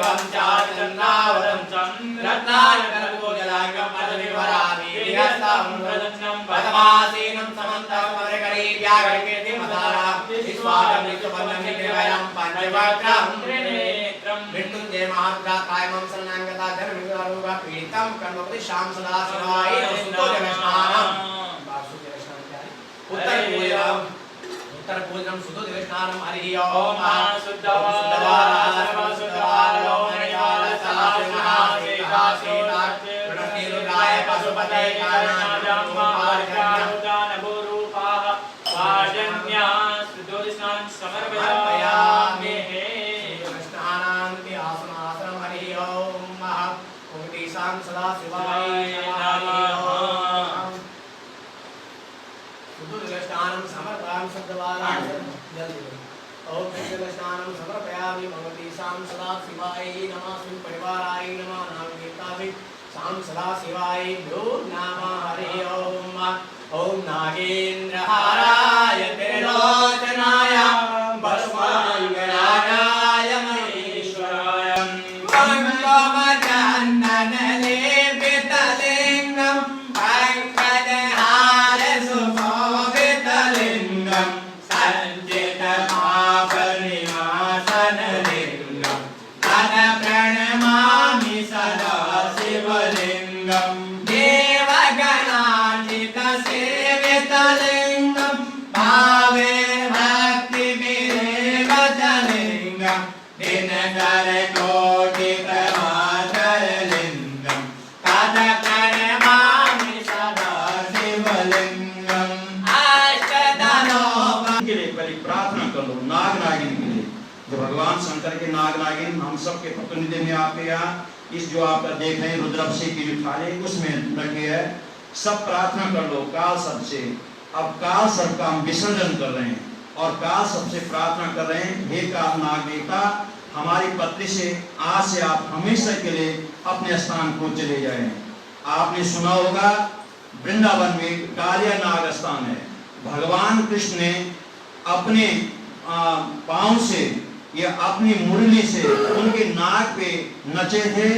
शिवं चाचन्नावरं रत्नाकरपूजलाङ्गं पदविवरामि विहस्तं पद्मासीनं समन्तकमरकरी व्याघ्रकीर्तिमधारां विश्वाकं नित्यपन्नं नित्यवयं पञ्चवक्त्रं मृत्युञ्जय महारुद्रात्रायमं शरणागता धर्मविरोध पीडितं कर्मपति श्याम सदा शिवाय सुतोदेवस्नानं उत्तर पूजनम सुतो दिवसनाम हरि ओम शुद्धवारा सर्वशुद्धवारा ओम हरिवारा सासना सीता सीता प्रणतिरुगाय पशुपते कानाजम आर्यारुदान भूरूपाः वाजन्या सुतो दिवसनाम समर्पयामि दिवसनानांति आसनासनं हरि ओम ओम सदा शिवाय नमः स्नानं समर्पयामि शुद्धवारां ओम स्नानं समर्पयामि भगवती शाम सदा शिवाय नमः स्वी परिवाराय नमः नागदेवताभि शाम सदा शिवाय भ्यो नमः हरि ओम ओम नागेन्द्रहाराय त्रिलोचनाय भस्माङ्गरागाय महेश्वराय मंगलमचन्दनलेपितलिङ्गं पंकजहार सुशोभितलिङ्गं सञ्चितपापनिवासनलिङ्गं तत्प्रणमामि सदा शिवलिङ्गं देवगणार्चितसेवितलिङ्गं भावे भक्तिविरेवतलिङ्गं दिनकरकोटिप्रभाकरलिङ्गं तत्प्रणमामि सदा शिवलिङ्गम् अष्टदलोपं के लिए पहले प्रार्थना कर लो नाग नागिन के लिए जो भगवान शंकर के नाग नागिन हम सब के प्रतिनिधि में आपके यहाँ इस जो आप देख रहे हैं रुद्राभिषेक की जो थाली उसमें लगे है सब प्रार्थना कर लो काल सर्प से। अब काल सर्प का हम विसर्जन कर रहे हैं और काल सर्प से प्रार्थना कर रहे हैं हे काल नाग देवता हमारी पत्नी से आज से आप हमेशा के लिए अपने स्थान को चले जाएं। आपने सुना होगा वृंदावन में कालिया नाग स्थान है। भगवान कृष्ण ने अपने पांव से या अपनी मुरली से उनके नाक पे नचे थे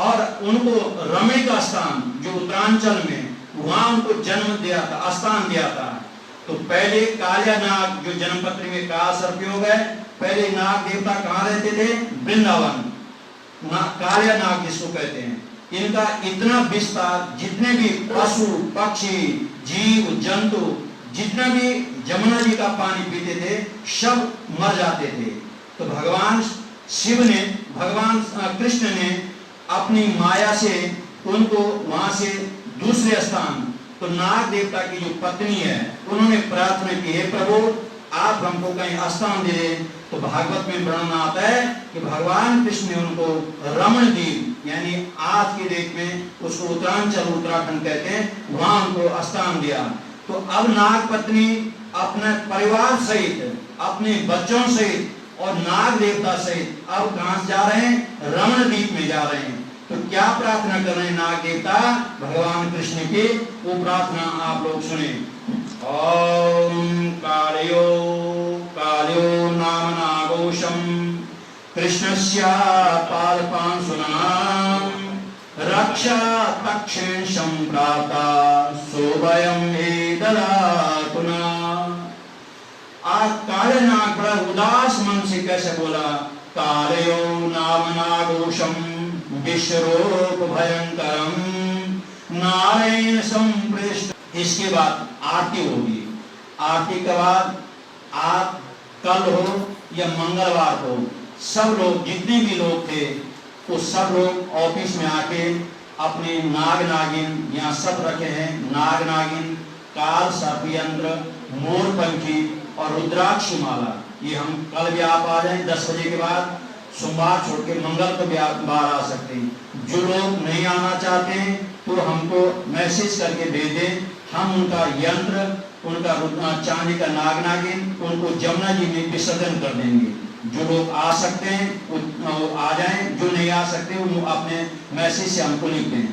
और उनको रमणी का स्थान जो उत्तरांचल में वहां उनको जन्म दिया था स्थान दिया था। तो पहले कालिया नाग जो जन्मपत्री में काल सर्प योग है पहले नाग देवता कहाँ रहते थे वृंदावन कालिया नाग जिसको कहते हैं। इनका इतना विस्तार जितने भी पशु पक्षी जीव जंतु जितना भी जमुना जी का पानी पीते थे सब मर जाते थे। तो भगवान शिव ने भगवान कृष्ण ने अपनी माया से उनको वहां से दूसरे स्थान तो नाग देवता की जो पत्नी है उन्होंने प्रार्थना की हे प्रभु आप हमको कहीं स्थान दे दे। तो भागवत में वर्णन आता है कि भगवान कृष्ण ने उनको रमण द्वीप यानी आज की डेट में उसको उत्तरांचल उत्तराखंड कहते हैं वहां उनको स्थान दिया। तो अब नाग पत्नी अपने परिवार सहित अपने बच्चों सहित और नाग देवता सहित अब कहां जा रहे हैं रमण द्वीप में जा रहे हैं। तो क्या प्रार्थना कर रहे हैं नाग देवता भगवान कृष्ण की वो प्रार्थना आप लोग सुने। ओम कालयो कालयो नाम नागोशम कृष्णस्य पादपांशुनाम रक्षा तक्षेण संप्राता सोभयं एतदातुना। आज काले नाग बड़ा उदास मन से कैसे बोला कालयो नाम नागोशम विश्वरूप भयंकरम नारायण संपृष्ट। इसके बाद आरती होगी। आरती के बाद आप कल हो या मंगलवार हो सब लोग जितने भी लोग थे वो सब लोग ऑफिस में आके अपने नाग नागिन यहाँ सब रखे हैं नाग नागिन काल सर्प यंत्र मोर पंखी और रुद्राक्ष माला ये हम कल भी आप आ जाएं 10 बजे के बाद सोमवार छोड़ के मंगल को भी आप बाहर आ सकते हैं। जो लोग नहीं आना चाहते हैं तो हमको मैसेज करके भेज दें हम उनका यंत्र उनका चांदी का नाग नागिन उनको जमुना जी में विसर्जन कर देंगे। जो लोग आ सकते हैं वो आ जाएं जो नहीं आ सकते वो अपने मैसेज से हमको लिख दें।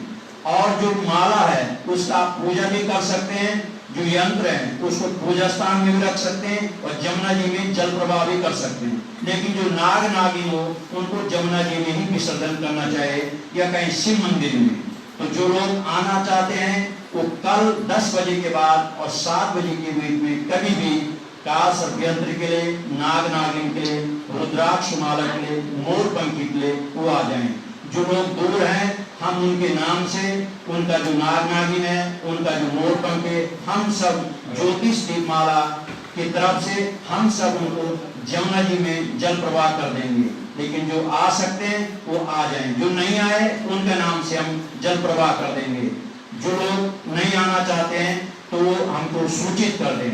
और जो माला है उसका आप पूजा भी कर सकते हैं। जो यंत्र है उसको पूजा स्थान में भी रख सकते हैं और जमुना जी में जल प्रवाह भी कर सकते हैं। लेकिन जो नाग नागिन हो उनको जमुना जी में ही विसर्जन करना चाहिए या कहीं शिव मंदिर में। तो जो लोग आना चाहते हैं वो कल 10 बजे के बाद और 7 बजे के बीच में कभी भी काल सर्पयंत्र के लिए, नाग नागिन के लिए, रुद्राक्ष माला के लिए, मोर पंखी के लिए वो आ जाएं। जो लोग दूर हैं हम उनके नाम से, उनका जो नाग नागिन है, उनका जो मोर पंख है, हम सब ज्योतिष दीपमाला की तरफ से हम सब उनको जमुना जी में जल प्रवाह कर देंगे। लेकिन जो आ सकते हैं वो आ जाएं, जो नहीं आए उनके नाम से हम जल प्रवाह कर देंगे। जो लोग नहीं आना चाहते हैं तो वो हमको सूचित कर दें।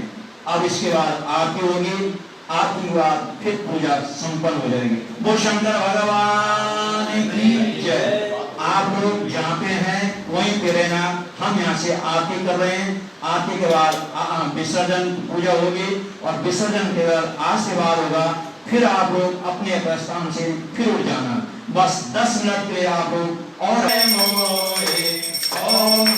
अब इसके बाद आरती होगी, आरती के बाद फिर पूजा संपन्न हो जाएगी। वो शंकर भगवान की जय। आप लोग जहाँ पे हैं वहीं पे रहना, हम यहाँ से आरती कर रहे हैं। आरती के बाद विसर्जन पूजा होगी और विसर्जन के बाद आशीर्वाद होगा। फिर आप लोग अपने अपने स्थान से फिर उठ जाना। बस 10 मिनट के लिए आप लोग और ओम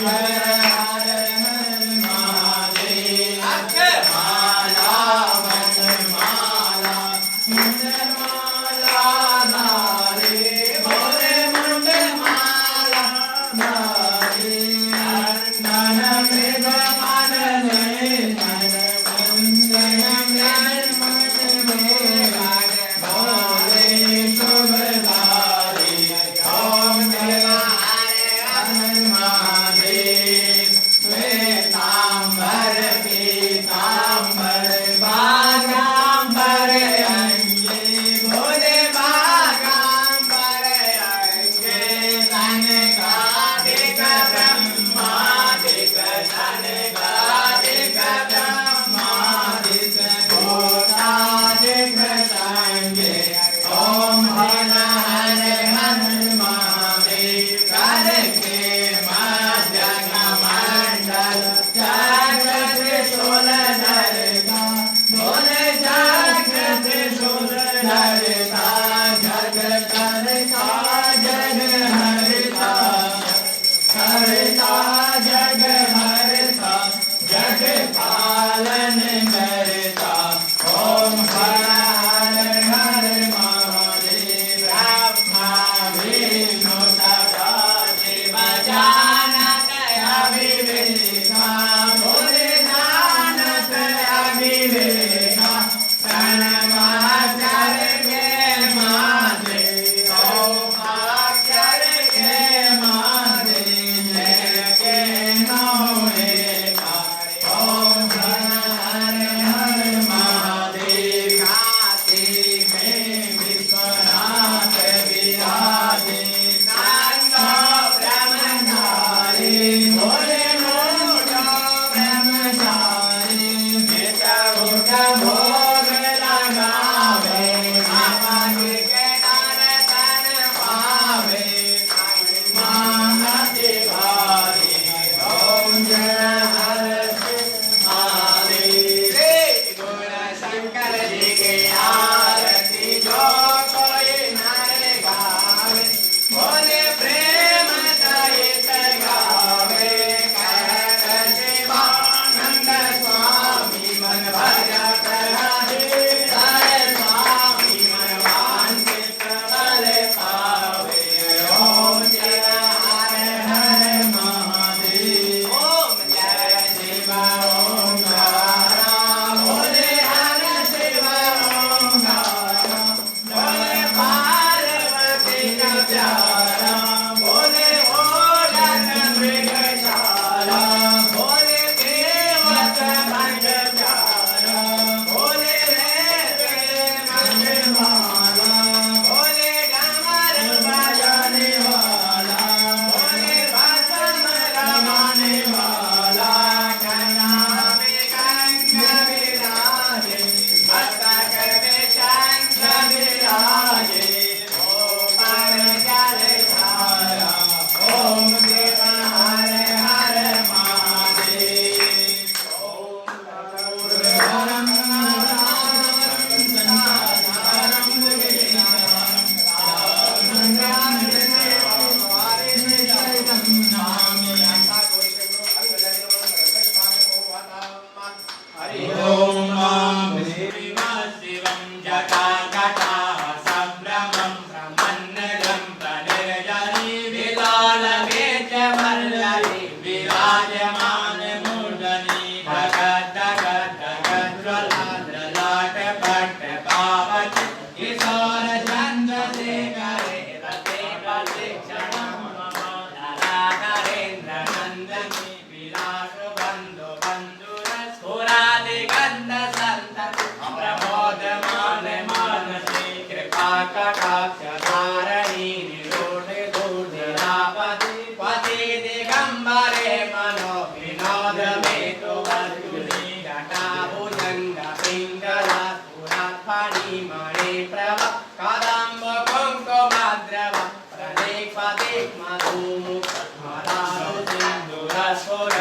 रुद्राक्षधारणी निरोधे दुर्धरापति पति दिगंबरे मनो विनोद मेतो वस्तुनि जटाभुजंग पिंगला पुरात्फणी मणि प्रभ कदम्ब कुंकुमद्रव प्रणेपति मधुमुख मदानु सिंधुरस्फुर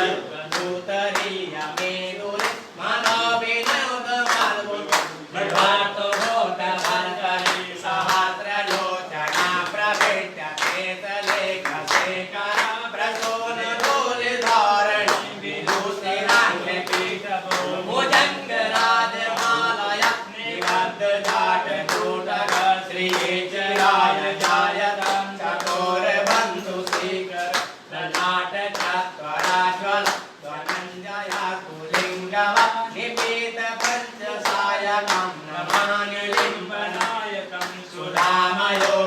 दूतरीय मेरुरि मनो विनोद मधुमुख मृगातो होत भर्गरि सहस्रलोचना प्रवेट्य केतलेख शेखर प्रसून धूलिधारणि विदुषिराङ्ग पीठभो भुजङ्ग राजमालया निबद्ध जाट कूटक श्रीचराय जायतं चकोर बन्धु श्रीकर ललाट चत्वराश्वल धनञ्जया कुलिङ्गव निपीत पञ्चसायकं नमामि लिम्बनायकं सुधामयोगमेकया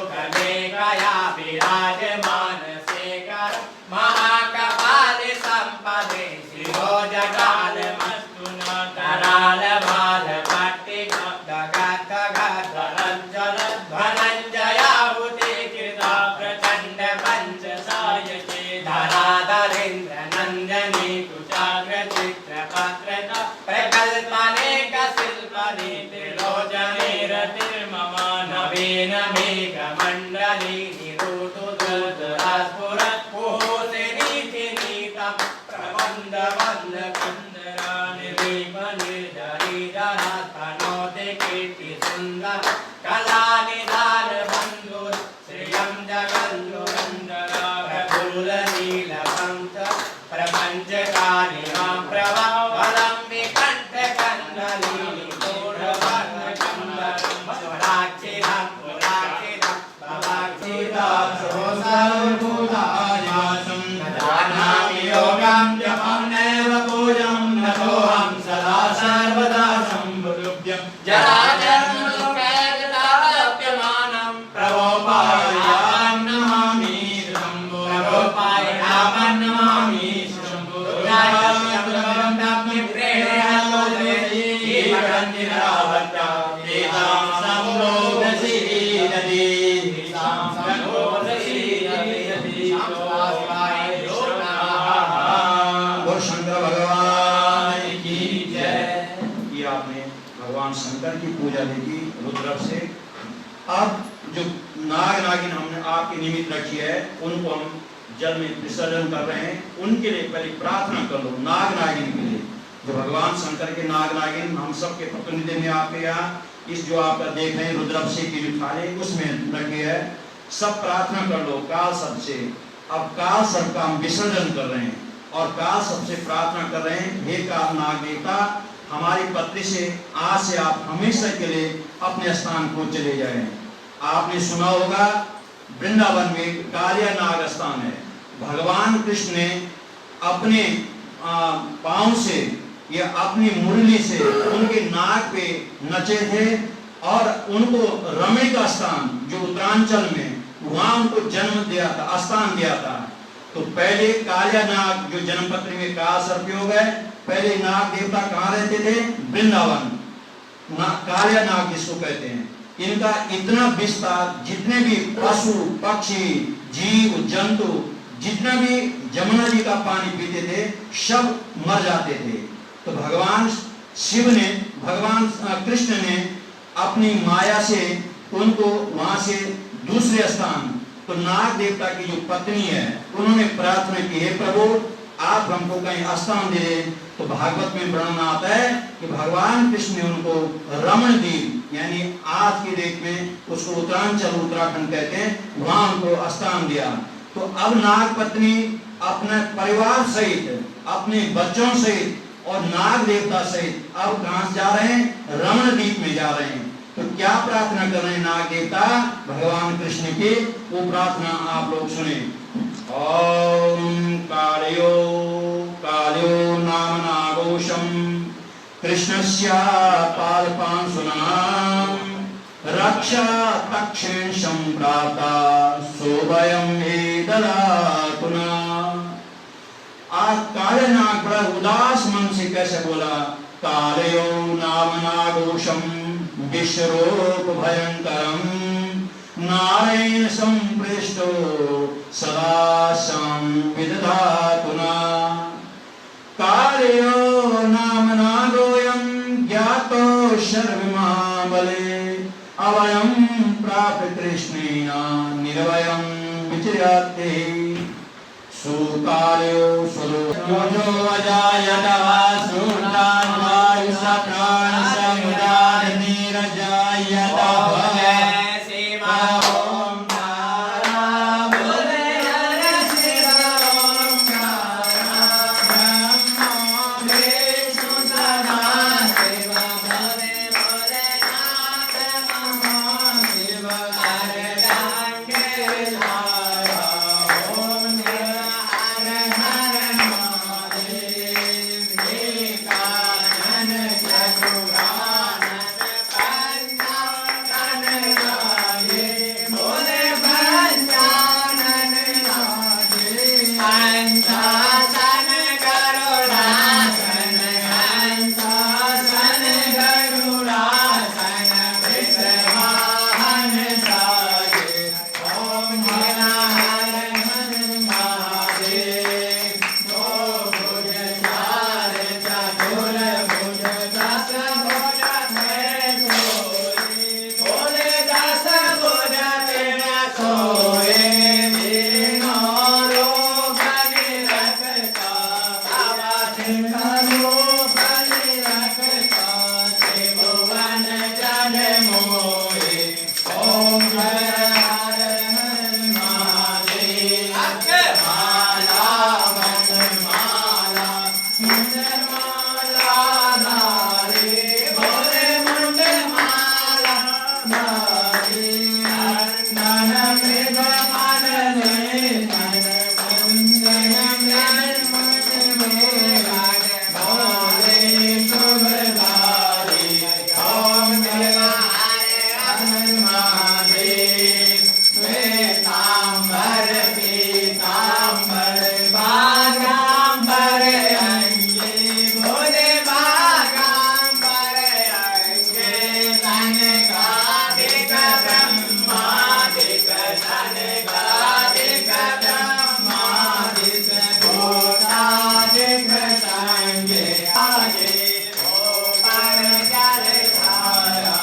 विराजमान शेखर महाकपालि सम्पदे शिरोजटालमस्तु न कराल बाल पट्टिक दगत धनञ्जय धनञ्जयाहुति कृता प्रचण्ड पञ्चसायके धराधरेन्द्र नन्दनी कुचाग्र चित्रपत्रक प्रकल्पनेक शिल्पनि त्रिलोचने रतिर्मम नवीन मेघमण्डली निरुतु दुर्धरास्फुर कुहुसिनीति नीतं प्रबन्धवल्ल कन्दरा निर्लीप निर्धरीधरा तनोति कीर्ति सुन्दर कलानिधान बन्धुर श्रियं जगन्धुरन्दरा प्रफुल्ल नीलकण्ठ प्रपञ्चकानि प्रभा बलं विकण्ठ कण्डली निगूढवर्णकण्डलं स्वराक्षिरं पुराक्षिरं भवाक्षिरं सर्वभूतायासं जानामि योगं जपं नैव पूजं नतोऽहं सदा सर्वदा सम्भुभ्यं जराजन्मलोकैर्ताप्यमानं प्रभोपायां नमामि शम्भो प्रभोपायां नमामि शम्भो शंकर भगवान की जय। ये आपने भगवान शंकर की पूजा देखी रुद्र से। अब जो नाग नागिन हमने आपके निमित्त रखी है उनको हम जल में विसर्जन कर रहे हैं। उनके लिए पहले प्रार्थना कर लो, नाग नागिन के लिए जो भगवान शंकर के नाग नागिन हम सब के प्रतिनिधि में आपके यहाँ इस जो आपका देख रहे हैं रुद्राभिषेक की जो थाली उसमें लगे है, सब प्रार्थना कर लो काल सब से। अब काल सब का हम विसर्जन कर रहे हैं और काल सबसे प्रार्थना कर रहे हैं, हे काल नाग देवता हमारी पत्नी से आज से आप हमेशा के लिए अपने स्थान को चले जाएं। आपने सुना होगा वृंदावन में कालिया नाग स्थान है। भगवान कृष्ण ने अपने पांव से या अपनी मुरली से उनके नाक पे नचे थे और उनको रमणी का स्थान जो उत्तरांचल में वहां उनको जन्म दिया था, स्थान दिया था। तो पहले कालिया नाग जो जन्मपत्री में काल सर्पयोग है, पहले नाग देवता कहाँ रहते थे? वृंदावन। कालिया नाग जिसको कहते हैं, इनका इतना विस्तार, जितने भी पशु पक्षी जीव जंतु जितना भी जमुना जी का पानी पीते थे सब मर जाते थे। तो भगवान शिव ने, भगवान कृष्ण ने अपनी माया से उनको वहां से दूसरे स्थान, तो नाग देवता की जो पत्नी है उन्होंने प्रार्थना की, हे प्रभु आप हमको कहीं स्थान दे। तो भागवत में वर्णन आता है कि भगवान कृष्ण ने उनको रमणद्वीप यानी आज की डेट में उसको उत्तरांचल उत्तराखंड कहते हैं, वहां उनको स्थान दिया। तो अब नाग पत्नी अपने परिवार सहित, अपने बच्चों सहित और नाग देवता सहित अब कहां जा रहे हैं? रमणद्वीप में जा रहे हैं। तो क्या प्रार्थना कर रहे हैं नाग देवता भगवान कृष्ण की? वो प्रार्थना आप लोग सुने। ओम कालयो कालयो नाम नागोशम कृष्णस्य पादपांशुनाम रक्षा तक्षेण संप्राता सोभयं वेदलातुना। आज काले नाग बड़ा उदास मन से कैसे बोला? कालयो नाम नागोशम विश्वरूप भयंकरम नारायण संपृष्टो सदा संविदधातु न कार्यो नाम नागोऽयं ज्ञातो शर्वमाबले अवयं प्राप्य कृष्णेन निर्वयं विचर्यते सुकार्यो स्वरूपो अजायत वासुदान् वायुसप्राण समुदाय नीरजायत भवे शिवा ओम तारा बोले हर शिवा ओम तारा ब्रह्मा विष्णु सदा शिवा भवे बोले नाथ नमो शिवा हर डांगे लाया ओम हर हर महादेव एकानन चतुरानन पंचानन राये बोले पंचानन राये पंचासन गरुड़ासन हंसासन गरुड़ासन विश्ववाहन साये ओम हर हर महादेव दो भुज चार चतुर भुज दस भुज तेरे सोए बोले दस भुज तेरे सोए तीनों लोक निरखता बाबा तेरा रूप निरखता त्रिभुवन जन मोहे ओम हर हर महादेव माला माला माला धारे बोले मुंड माला धारे नन मृग मानने नन कुंदन मन में राग बोले शुभधारी ओम हर महादेव श्वेतांबर पीतांबर बागांबर अंगे बोले बागांबर अंगे तनकादिक ब्रह्मादिक तनकादिक ब्रह्मादिक भूतादिक संगे आगे ओम जल धारा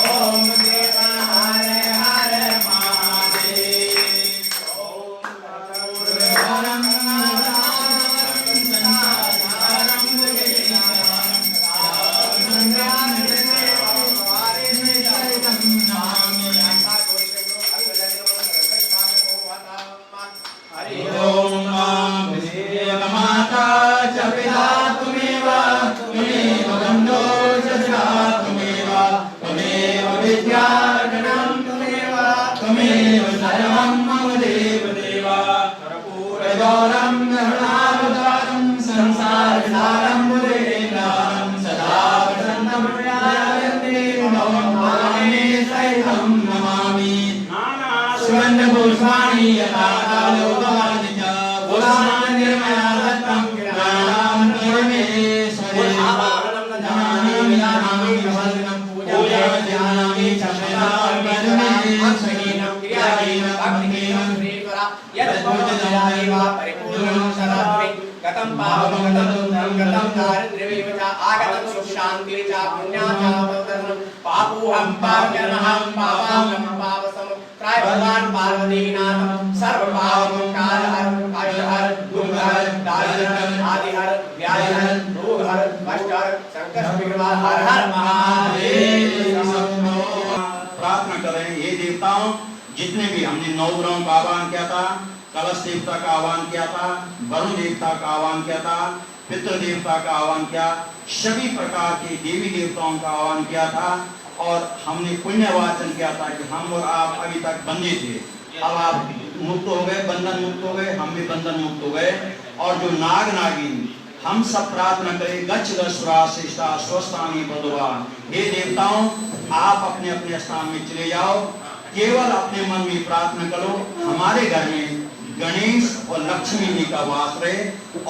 ओम देव हर हर महादेव ओम हरम हरि ओम नमः शिवाय माता च पिता तुमेव तुमेव बन्धो च सखा तुमेव तुमेव विद्या गणं तुमेव तुमेव सर्वं मम देव देव कर्पूरगौरं करुणावतारं संसारसारं मुदेन्द्रं सदा वसन्तं प्रयान्ते भगवाने सहितं नमामि सुगन्धपुष्पाणि यथा कालोपानिच पुष्पाणि निर्मया दत्तं ज्ञानं परमेश्वरे नमामि नमामि भद्रं पूजयामि चन्द्रं सहीनं क्रियाहीनं भक्तिहीनं यद्भूतजनादेवा परिपूर्णं सदात्मे गतं पावनं गतं दुःखं गतं दारिद्र्यमेव च आगतं सुखशान्तिः च पुण्या च पवित्रं पापोऽहं पापजनहं पापाहं पापसम त्राय भगवान पार्वतीनाथ सर्व पापों काल हर आयु हर दुख हर दारिद्र्य आदि हर व्याधि हर रोग हर कष्ट हर संकट विघ्न हर हर महादेव प्रार्थना करें हे देवताओं जितने भी हमने 9 ग्रहों का आह्वान किया था, कलश देवता का आह्वान किया था, वरुण देवता का आह्वान किया था, पितृ देवता का आह्वान किया, सभी प्रकार के देवी देवताओं का आह्वान किया था और हमने पुण्य वाचन किया था कि हम और आप अभी तक बंधे थे, अब आप मुक्त हो गए, बंधन मुक्त हो गए, हम भी बंधन मुक्त हो गए। और जो नाग नागिन हम सब प्रार्थना करें गच्छ गच्छुरा शिष्टा स्वस्थानी बधवा, हे देवताओं आप अपने अपने स्थान में चले जाओ, केवल अपने मन में प्रार्थना करो हमारे घर में गणेश और लक्ष्मी जी का वास रहे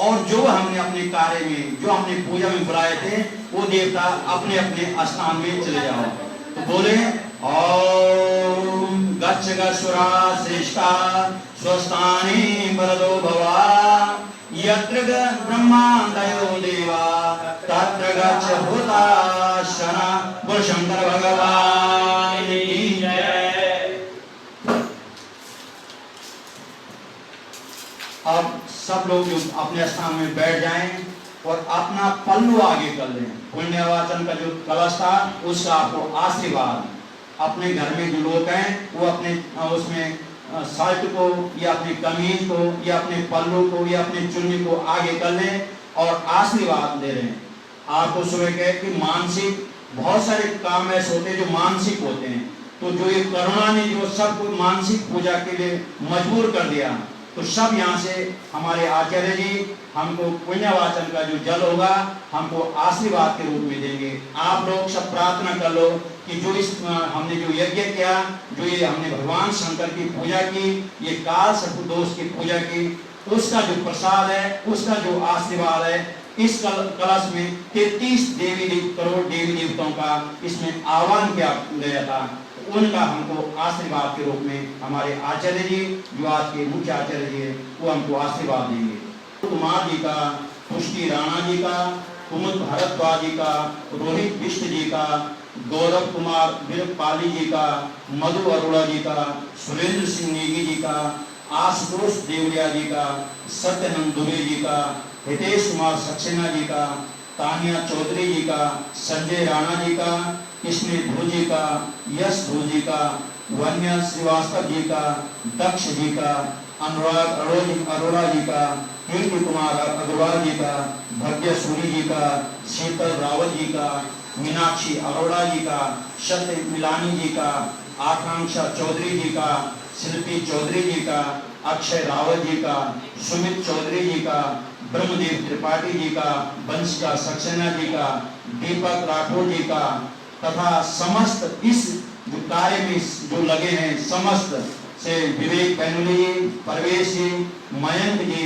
और जो हमने अपने कार्य में जो हमने पूजा में बुलाए थे वो देवता अपने अपने स्थान में चले जाओ। तो बोले ॐ गच्छ गच्छुरा श्रेष्ठा स्वस्थाने वरदो भवा यत्र ब्रह्मादयो देवा तत्र गच्छ हुताशना। बोल शंकर भगवान की जय। अब सब लोग अपने स्थान में बैठ जाएं और अपना पल्लू आगे कर लें। पुण्यवाचन का जो कलश था उसका आपको आशीर्वाद, अपने घर में जो लोग हैं वो अपने उसमें शर्ट को या अपनी कमीज को या अपने पल्लू को या अपनी चुन्नी को आगे कर लें और आशीर्वाद दे रहे हैं। आपको सुबह कहे कि मानसिक बहुत सारे काम ऐसे होते हैं जो मानसिक होते हैं, तो जो ये करुणा ने जो सबको मानसिक पूजा के लिए मजबूर कर दिया, तो सब यहाँ से हमारे आचार्य जी हमको पुण्यवाचन का जो जल होगा हमको आशीर्वाद के रूप में देंगे। आप लोग सब प्रार्थना कर लो कि जो इस हमने जो यज्ञ किया, जो ये हमने भगवान शंकर की पूजा की, ये काल सर्पदोष की पूजा की, उसका जो प्रसाद है, उसका जो आशीर्वाद है, इस कलश में 33 करोड़ देवी देवताओं का इसमें आह्वान किया गया था। उनका हमको आशीर्वाद के रूप में हमारे आचार्य जी जो आज के मुख्य आचार्य जी है वो हमको आशीर्वाद देंगे। कुमार जी का, पुष्टि राणा जी का, कुमुद भारद्वाज जी का, रोहित बिष्ट जी का, गौरव कुमार वीरपाली जी का, मधु अरोड़ा जी का, सुरेंद्र सिंह नेगी जी का, आशुतोष देवरिया जी का, सत्यानंद दुबे जी का, हितेश कुमार सक्सेना जी का, तानिया चौधरी जी का, संजय राणा जी का, कृष्ण ध्रुव जी का, यश ध्रुव जी का, वन्य श्रीवास्तव जी का, दक्ष जी का, अनुराग अरोड़ा जी का, कीर्ति कुमार अग्रवाल जी का, भाग्य सूरी जी का, शीतल रावत जी का, मीनाक्षी अरोड़ा जी का, सत्य मिलानी जी का, आकांक्षा चौधरी जी का, शिल्पी चौधरी जी का, अक्षय रावत जी का, सुमित चौधरी जी का, ब्रह्मदेव त्रिपाठी जी का, वंशिका सक्सेना जी का, दीपक राठौर जी का, तथा समस्त इस जो कार्य में जो लगे हैं समस्त से विवेक पैनुली जी, परवेश जी, मयंक जी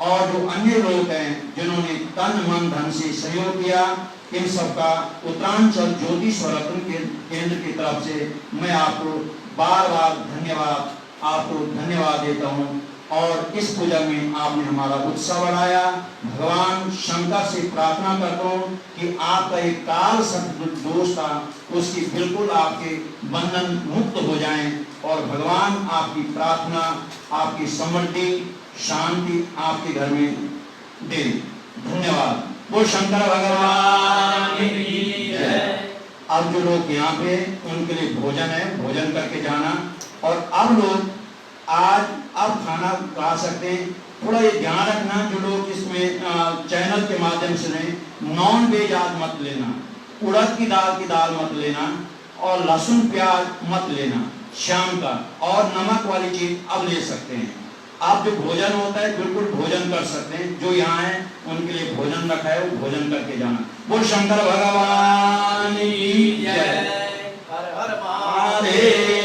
और जो अन्य लोग हैं जिन्होंने तन मन धन से सहयोग किया, इन सबका उत्तरांचल ज्योतिष रत्न केंद्र की तरफ से मैं आपको बार बार धन्यवाद देता हूँ। और इस पूजा में आपने हमारा उत्साह बढ़ाया। भगवान शंकर से प्रार्थना करता हूँ कि आपका एक काल दोष था उसकी बिल्कुल आपके बंधन मुक्त हो जाएं और भगवान आपकी प्रार्थना, आपकी समृद्धि, शांति आपके घर में दे। धन्यवाद। वो शंकर भगवान की जय। अब जो लोग यहाँ पे उनके लिए भोजन है, भोजन करके जाना। और अब लोग अब खाना खा सकते हैं। थोड़ा ये ध्यान रखना जो लोग इसमें चैनल के माध्यम से नहीं, नॉन वेज आज मत लेना, उड़द की दाल मत लेना और लहसुन प्याज मत लेना शाम का, और नमक वाली चीज अब ले सकते हैं। आप जो भोजन होता है बिल्कुल भोजन कर सकते हैं। जो यहाँ है उनके लिए भोजन रखा है वो भोजन करके जाना। बोल शंकर भगवान की जय। हर हर महादेव।